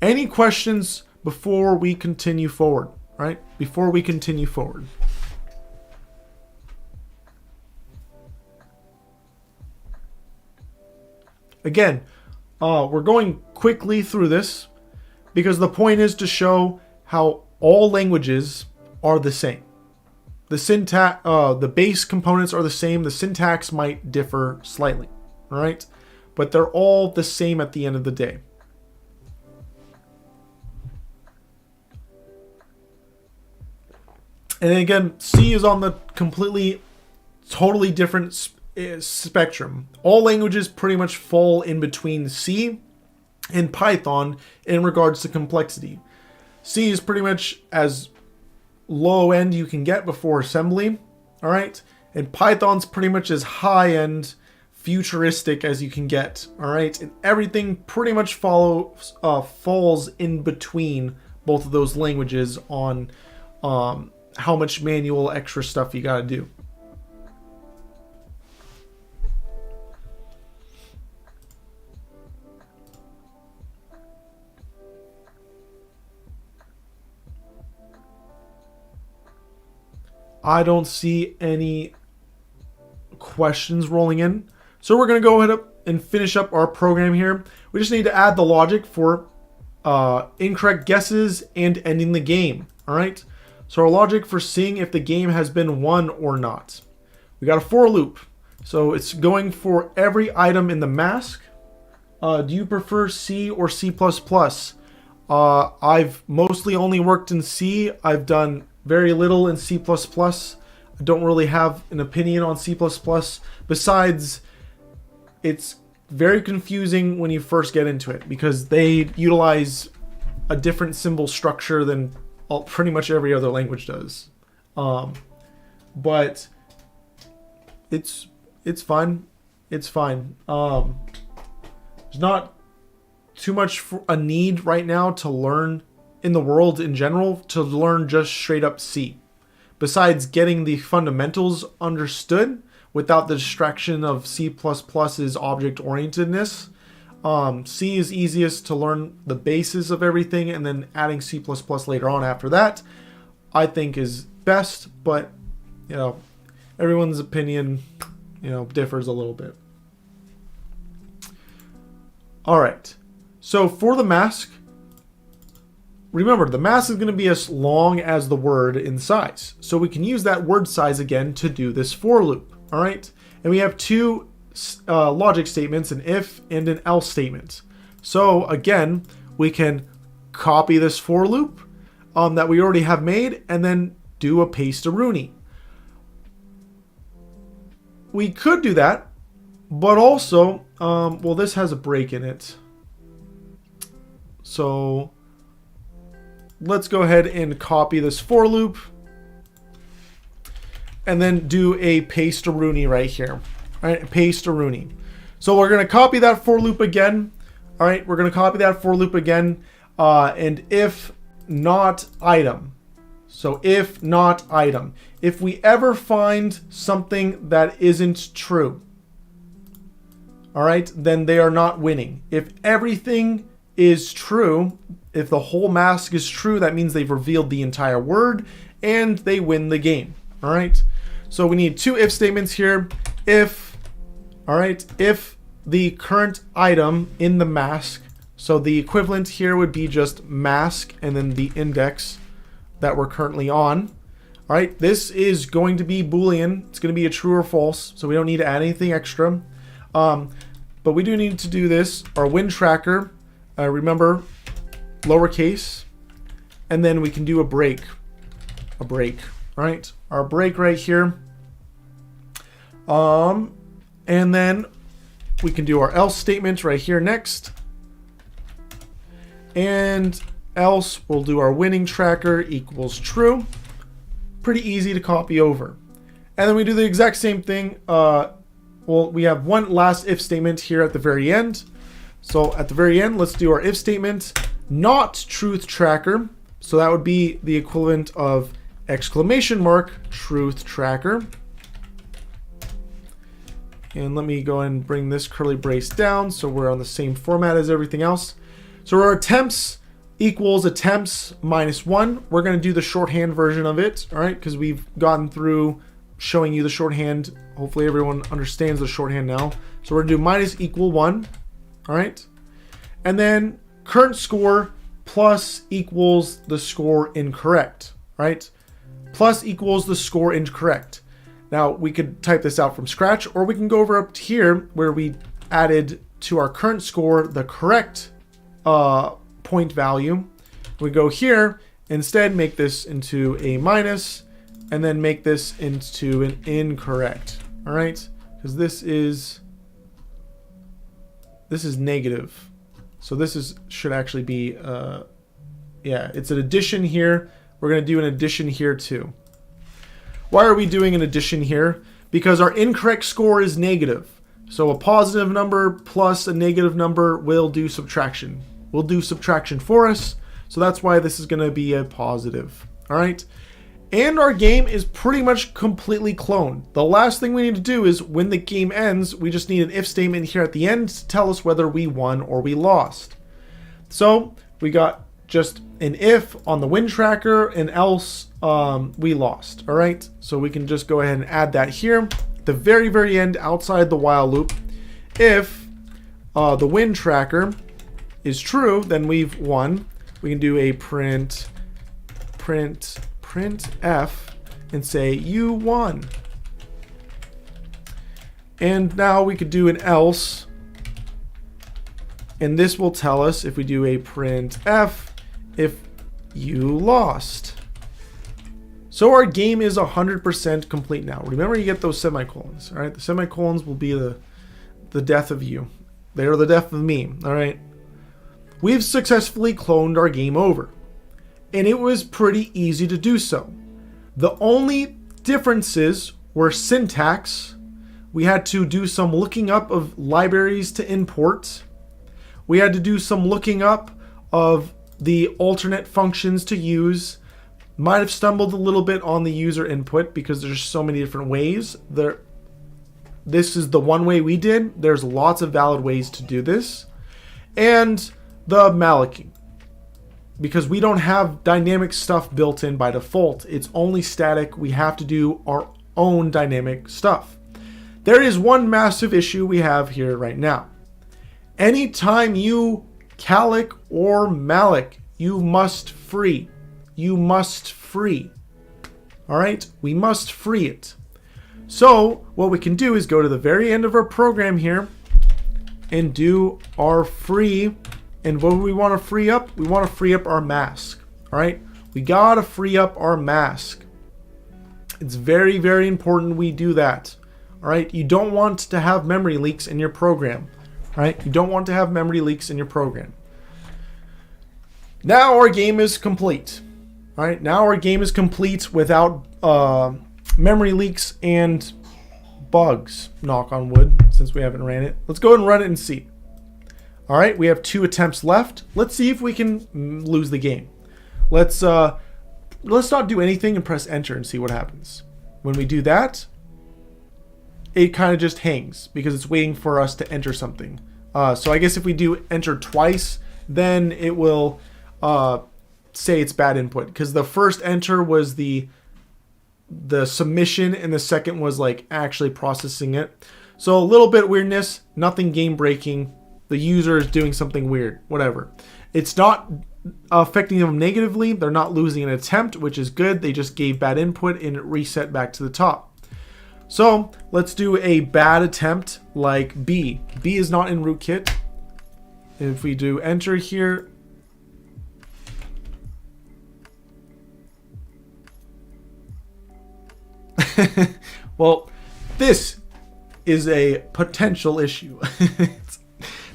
Any questions before we continue forward, right? Before we continue forward. Again, we're going quickly through this because the point is to show how all languages are the same. The syntax, the base components are the same. The syntax might differ slightly, all right? But they're all the same at the end of the day. And again, C is on the totally different spectrum. All languages pretty much fall in between C and Python in regards to complexity. C is pretty much as low end you can get before assembly, all right? And Python's pretty much as high end, futuristic as you can get, all right? And everything pretty much falls in between both of those languages on how much manual extra stuff you got to do. I don't see any questions rolling in. So we're going to go ahead and finish up our program here. We just need to add the logic for incorrect guesses and ending the game. All right. So our logic for seeing if the game has been won or not. We got a for loop. So it's going for every item in the mask. Do you prefer C or C++? I've mostly only worked in C. I've done very little in C++. I don't really have an opinion on C++. Besides, it's very confusing when you first get into it because they utilize a different symbol structure than pretty much every other language does. But it's fine. It's fine. There's not too much for a need right now to learn in the world in general to learn just straight up C. Besides getting the fundamentals understood without the distraction of C++'s object-orientedness, C is easiest to learn the basis of everything, and then adding C++ later on after that, I think is best, but, you know, everyone's opinion, you know, differs a little bit. All right, so for the mask, remember, the mask is going to be as long as the word in size. So we can use that word size again to do this for loop, all right? And we have two logic statements, an if and an else statement. So again, we can copy this for loop that we already have made and then do a paste-a-rooney. We could do that, but also, well, this has a break in it. So let's go ahead and copy this for loop and then do a paste-a-rooney right here. All right, paste-a-rooney. So we're going to copy that for loop again. All right, we're going to copy that for loop again. And if not item. So if not item. If we ever find something that isn't true, all right, then they are not winning. If everything is true, if the whole mask is true, that means they've revealed the entire word and they win the game. All right. So we need two if statements here. If, all right, if the current item in the mask. So the equivalent here would be just mask and then the index that we're currently on. All right, this is going to be Boolean. It's going to be a true or false, so we don't need to add anything extra. But we do need to do this. Our win tracker, remember, lowercase, and then we can do a break. A break, all right? Our break right here. And then we can do our else statement right here next. And else we'll do our winning tracker equals true. Pretty easy to copy over. And then we do the exact same thing. Well, we have one last if statement here at the very end. So at the very end, let's do our if statement, not truth tracker. So that would be the equivalent of exclamation mark truth tracker. And let me go ahead and bring this curly brace down so we're on the same format as everything else. So our attempts equals attempts minus 1. We're going to do the shorthand version of it, all right, because we've gotten through showing you the shorthand. Hopefully everyone understands the shorthand now. So we're going to do minus equal 1, all right? And then current score plus equals the score incorrect, right? Plus equals the score incorrect. Now we could type this out from scratch, or we can go over up to here where we added to our current score the correct point value. We go here, instead make this into a minus, and then make this into an incorrect. All right, because this is negative, so this should actually be yeah, it's an addition here. We're going to do an addition here too. Why are we doing an addition here? Because our incorrect score is negative. So a positive number plus a negative number will do subtraction. Will do subtraction for us. So that's why this is going to be a positive. All right. And our game is pretty much completely cloned. The last thing we need to do is when the game ends, we just need an if statement here at the end to tell us whether we won or we lost. So we got just an if on the win tracker, and else we lost. All right, so we can just go ahead and add that here at the very, very end outside the while loop. If the win tracker is true, then we've won. We can do a print f and say you won. And now we could do an else, and this will tell us if we do a print f if you lost. So our game is 100% complete now. Remember, you get those semicolons. All right, the semicolons will be the death of you. They are the death of me. All right, we've successfully cloned our game over, and it was pretty easy to do so. The only differences were syntax. We had to do some looking up of libraries to import. We had to do some looking up of the alternate functions to use. Might have stumbled a little bit on the user input because there's so many different ways. This is the one way we did. There's lots of valid ways to do this. And the malloc, because we don't have dynamic stuff built in by default. It's only static. We have to do our own dynamic stuff. There is one massive issue we have here right now. Anytime you calloc or malloc, you must free. You must free. All right, we must free it. So what we can do is go to the very end of our program here and do our free. And what do we want to free up? We want to free up our mask. All right, we gotta free up our mask. It's very, very important we do that. All right, you don't want to have memory leaks in your program. All right, you don't want to have memory leaks in your program. Now our game is complete. All right, now our game is complete without memory leaks and bugs. Knock on wood, since we haven't ran it. Let's go ahead and run it and see. All right, we have 2 attempts left. Let's see if we can lose the game. Let's not do anything and press enter and see what happens. When we do that, it kind of just hangs because it's waiting for us to enter something. So I guess if we do enter twice, then it will say it's bad input, because the first enter was the submission and the second was like actually processing it. So a little bit weirdness, nothing game breaking. The user is doing something weird, whatever. It's not affecting them negatively. They're not losing an attempt, which is good. They just gave bad input and it reset back to the top. So let's do a bad attempt like B. B is not in rootkit. If we do enter here, well, this is a potential issue.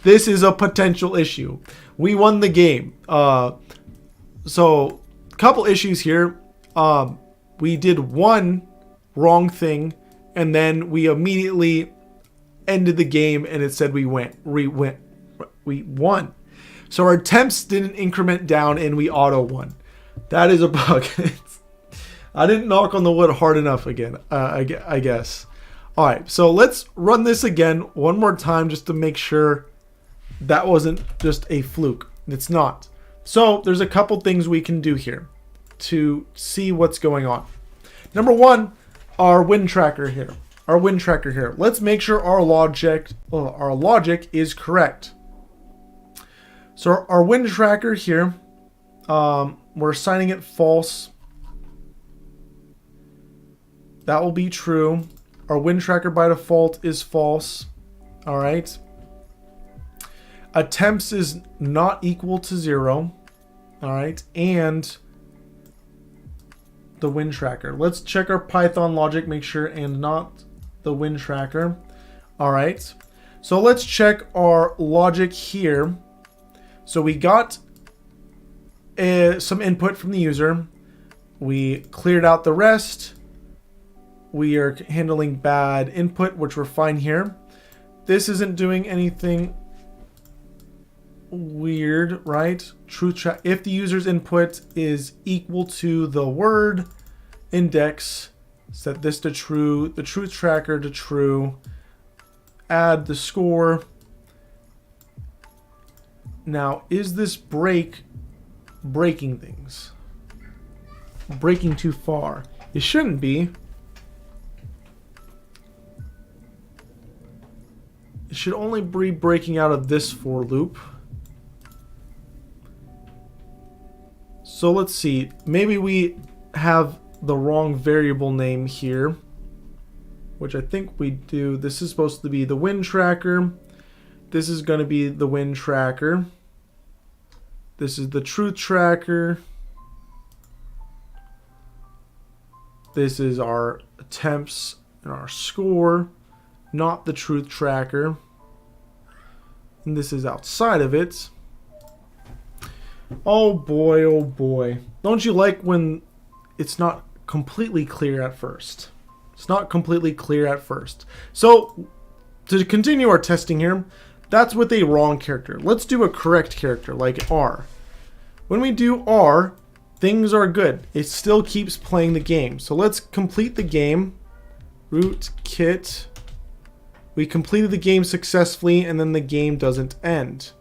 This is a potential issue. We won the game. So, a couple issues here. We did one wrong thing, and then we immediately ended the game, and it said we won. So our attempts didn't increment down, and we auto won. That is a bug. I didn't knock on the wood hard enough again, I guess. Alright, so let's run this again one more time just to make sure that wasn't just a fluke. It's not. So there's a couple things we can do here to see what's going on. Number one, our win tracker here. Let's make sure our logic is correct. So our win tracker here, we're assigning it false. That will be true. Our win tracker by default is false. All right. Attempts is not equal to 0. All right. And the win tracker. Let's check our Python logic, make sure, and not the win tracker. All right. So let's check our logic here. So we got some input from the user. We cleared out the rest. We are handling bad input, which we're fine here. This isn't doing anything weird, right? If the user's input is equal to the word index, set this to true, the truth tracker to true, add the score. Now, is this breaking things? Breaking too far? It shouldn't be. It should only be breaking out of this for loop. So let's see. Maybe we have the wrong variable name here, which I think we do. This is supposed to be the win tracker. This is going to be the win tracker. This is the truth tracker. This is our attempts and our score, not the truth tracker. And this is outside of it. Oh boy, oh boy. Don't you like when it's not completely clear at first? It's not completely clear at first. So, to continue our testing here, that's with a wrong character. Let's do a correct character, like R. When we do R, things are good. It still keeps playing the game. So let's complete the game. Rootkit. We completed the game successfully, and then the game doesn't end.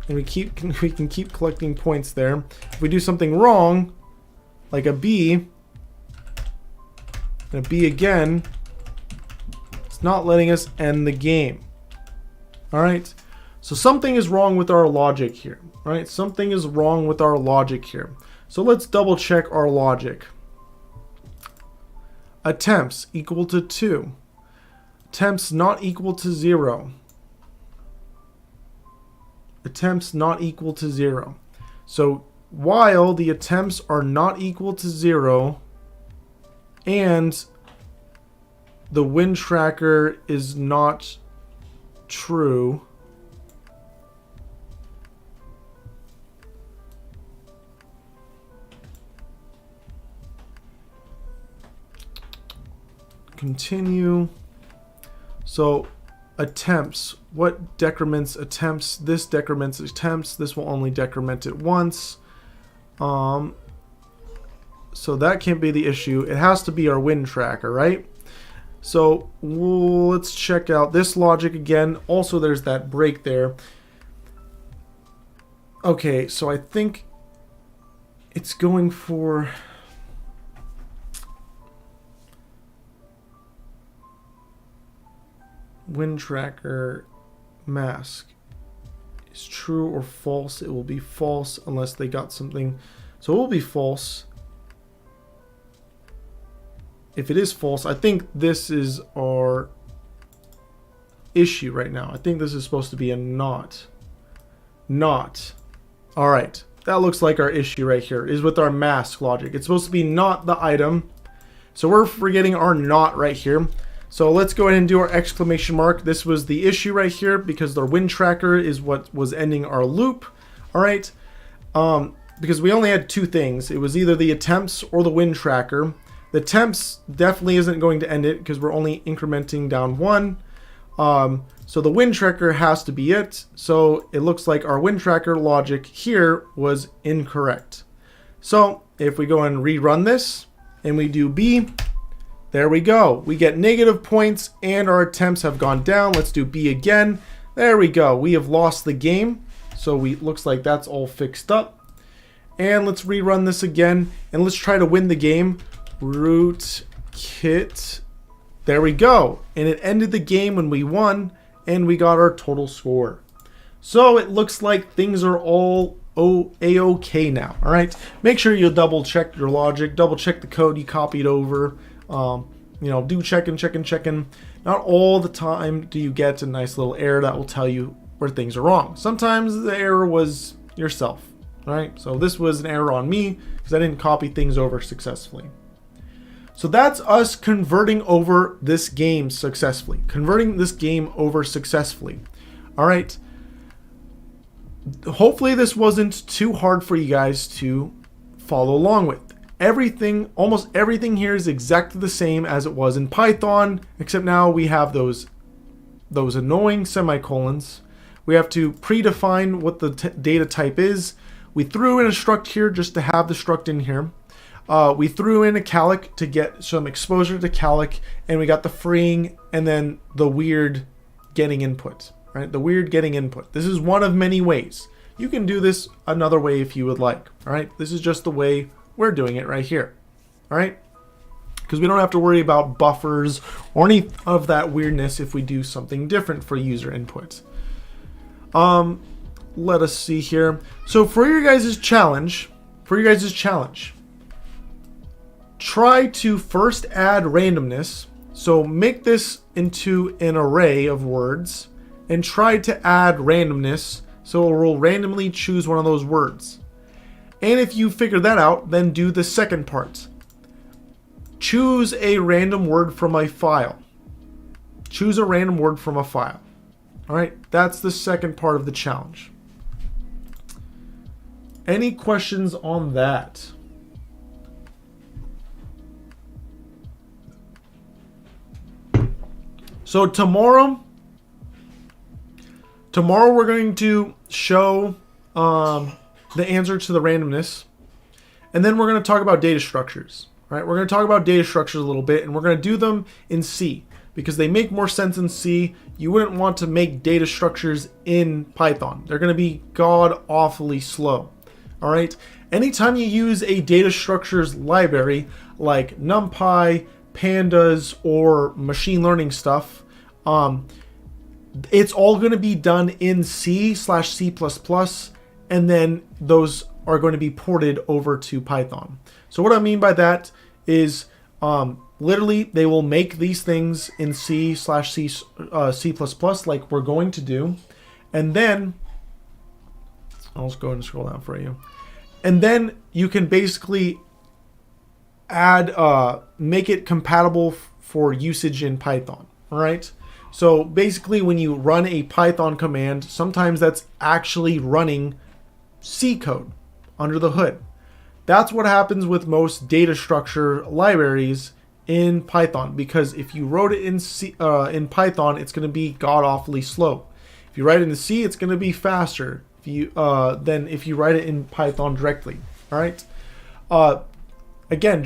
And we can keep collecting points there. If we do something wrong, like a B, and a B again, it's not letting us end the game. Alright? So something is wrong with our logic here. Right? Something is wrong with our logic here. So let's double check our logic. Attempts equal to 2. Attempts not equal to 0. Attempts not equal to 0. So while the attempts are not equal to 0 and the win tracker is not true, continue. So attempts, what decrements attempts? This decrements attempts. This will only decrement it once. So that can't be the issue. It has to be our win tracker, right? So let's check out this logic again. Also, there's that break there. Okay, so I think it's going for... wind tracker mask is true or false. It will be false unless they got something. So it will be false. If it is false, I think this is our issue right now. I think this is supposed to be a not. Not. All right. That looks like our issue right here is with our mask logic. It's supposed to be not the item. So we're forgetting our not right here. So let's go ahead and do our exclamation mark. This was the issue right here because the wind tracker is what was ending our loop. All right. Because we only had two things. It was either the attempts or the wind tracker. The attempts definitely isn't going to end it because we're only incrementing down one. So the wind tracker has to be it. So it looks like our wind tracker logic here was incorrect. So if we go and rerun this and we do B, there we go. We get negative points and our attempts have gone down. Let's do B again. There we go. We have lost the game. So looks like that's all fixed up. And let's rerun this again and let's try to win the game. Rootkit. There we go. And it ended the game when we won and we got our total score. So it looks like things are all A-OK now. All right. Make sure you double check your logic, double check the code you copied over. Do checking. Not all the time do you get a nice little error that will tell you where things are wrong. Sometimes the error was yourself. All right. So this was an error on me because I didn't copy things over successfully. So that's us converting over this game successfully. All right. Hopefully this wasn't too hard for you guys to follow along with. Almost everything here is exactly the same as it was in Python, except now we have those annoying semicolons. We have to predefine what the data type is. We threw in a struct here just to have the struct in here. We threw in a calc to get some exposure to calc, and we got the freeing and then the weird getting input, right? The weird getting input. This is one of many ways. You can do this another way if you would like, all right? This is just the way we're doing it right here, all right? Because we don't have to worry about buffers or any of that weirdness if we do something different for user input. Let us see here. So for your guys' challenge, try to first add randomness. So make this into an array of words and try to add randomness so it will randomly choose one of those words. And if you figure that out, then do the second part. Choose a random word from a file. All right, that's the second part of the challenge. Any questions on that? So tomorrow we're going to show the answer to the randomness, and then we're going to talk about data structures. Right? We're going to talk about data structures a little bit, and we're going to do them in C because they make more sense in C. You wouldn't want to make data structures in Python. They're going to be god-awfully slow. All right. Anytime you use a data structures library like NumPy, Pandas, or machine learning stuff, it's all going to be done in C/C++, and then those are going to be ported over to Python. So what I mean by that is literally they will make these things in C/C++ like we're going to do, and then I'll just go ahead and scroll down for you. And then you can basically add, make it compatible for usage in Python, all right? So basically when you run a Python command, sometimes that's actually running C code under the hood. That's what happens with most data structure libraries in Python, because if you wrote it in Python, it's going to be god-awfully slow. If you write it in C, it's going to be faster than if you write it in Python directly. All right. Again,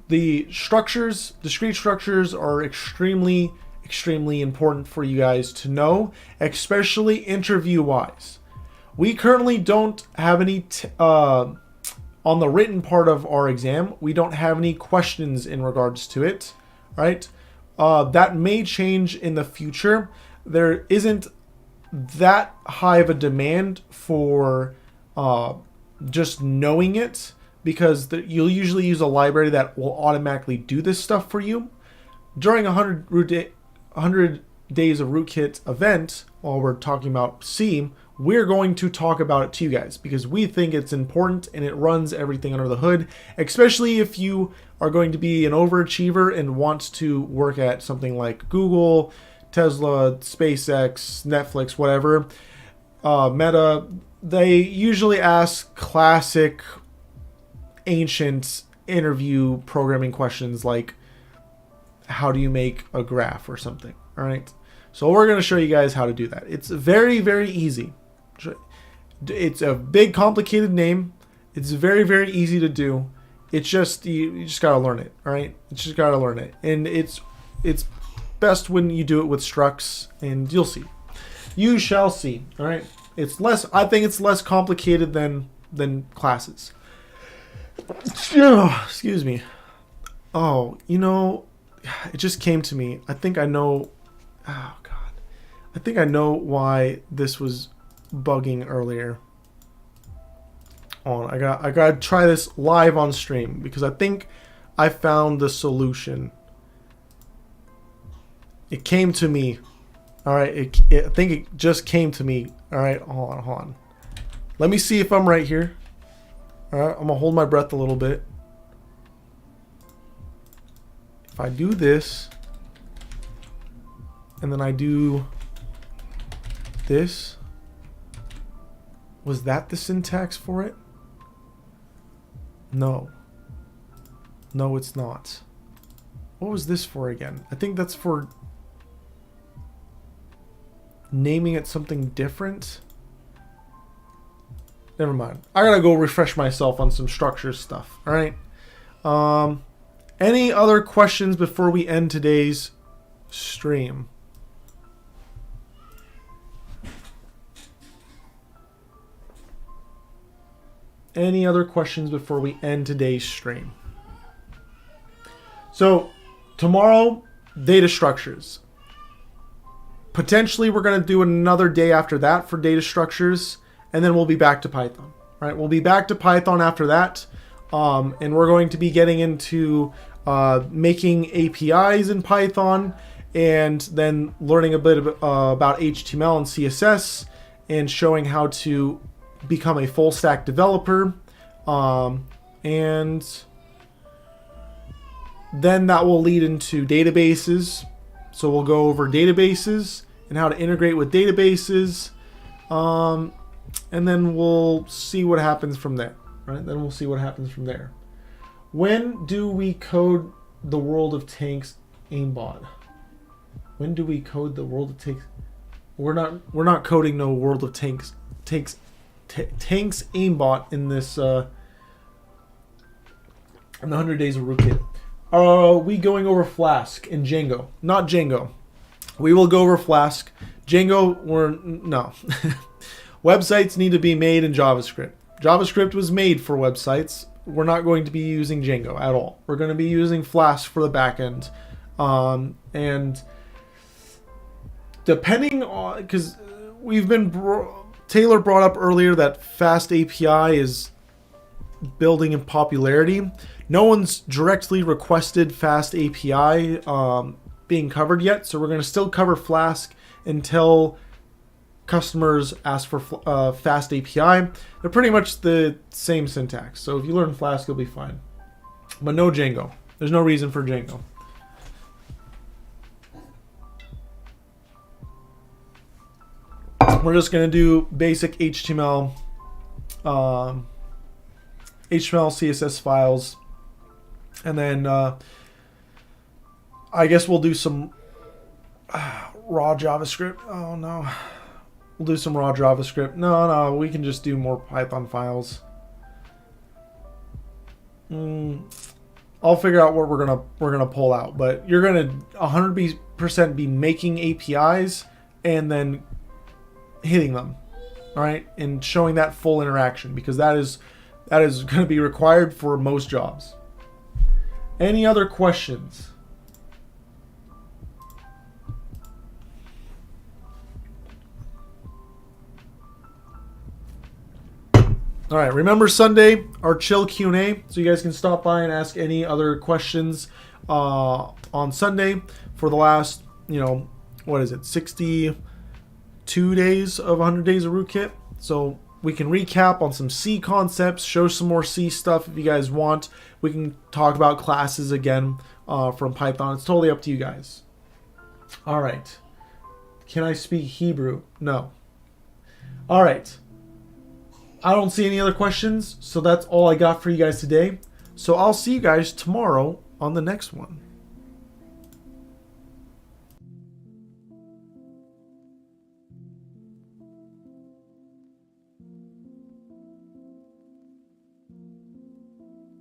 the structures, discrete structures, are extremely important for you guys to know, especially interview-wise. We currently don't have any on the written part of our exam. We don't have any questions in regards to it, right? That may change in the future. There isn't that high of a demand for just knowing it, because you'll usually use a library that will automatically do this stuff for you. During 100 Days of Rootkit event, while we're talking about C, we're going to talk about it to you guys because we think it's important and it runs everything under the hood, especially if you are going to be an overachiever and want to work at something like Google, Tesla, SpaceX, Netflix, whatever, Meta. They usually ask classic, ancient interview programming questions like, how do you make a graph or something? All right. So we're going to show you guys how to do that. It's very, very easy. It's a big, complicated name. It's very, very easy to do. It's just, you just got to learn it. All right. You just got to learn it. And it's best when you do it with structs, and you'll see. You shall see. All right. I think it's less complicated than classes. Excuse me. Oh, it just came to me. I think I know. Oh God. I think I know why this was bugging earlier. I gotta try this live on stream because I think I found the solution. It came to me. All right. I think it just came to me. All right. Hold on. Let me see if I'm right here. All right. I'm gonna hold my breath a little bit. If I do this, and then I do this, was that the syntax for it? No. No, it's not. What was this for again? I think that's for naming it something different. Never mind. I gotta go refresh myself on some structure stuff. All right. Any other questions before we end today's stream? Any other questions before we end today's stream? So, tomorrow, data structures. Potentially, we're going to do another day after that for data structures, and then we'll be back to Python. Right? We'll be back to Python after that, and we're going to be getting into making APIs in Python, and then learning a bit about HTML and CSS, and showing how to become a full stack developer, and then that will lead into databases. So we'll go over databases and how to integrate with databases, and then we'll see what happens from there. Right? Then we'll see what happens from there. When do we code the World of Tanks aimbot? When do we code the World of Tanks? We're not coding no World of Tanks aimbot in this in the 100 Days of Rootkit. Are we going over Flask and Django? Not Django. We will go over Flask. Django, no. Websites need to be made in JavaScript. JavaScript was made for websites. We're not going to be using Django at all. We're going to be using Flask for the backend. And depending on, because we've been, Taylor brought up earlier that Fast API is building in popularity. No one's directly requested Fast API being covered yet, so we're going to still cover Flask until customers ask for Fast API. They're pretty much the same syntax, so if you learn Flask, you'll be fine. But no Django. There's no reason for Django. We're just going to do basic HTML, CSS files, and then I guess we'll do some raw JavaScript. Oh no. We'll do some raw JavaScript. No, we can just do more Python files. I'll figure out what we're gonna pull out, but you're gonna 100% be making APIs and then hitting them, all right, and showing that full interaction, because that is going to be required for most jobs. Any other questions? All right, remember Sunday, our chill Q&A, so you guys can stop by and ask any other questions on Sunday for the last, 62 days of 100 Days of Rootkit. So we can recap on some C concepts, show some more C stuff if you guys want. We can talk about classes again from Python. It's totally up to you guys. All right. Can I speak Hebrew? No. All right. I don't see any other questions, so that's all I got for you guys today. So I'll see you guys tomorrow on the next one.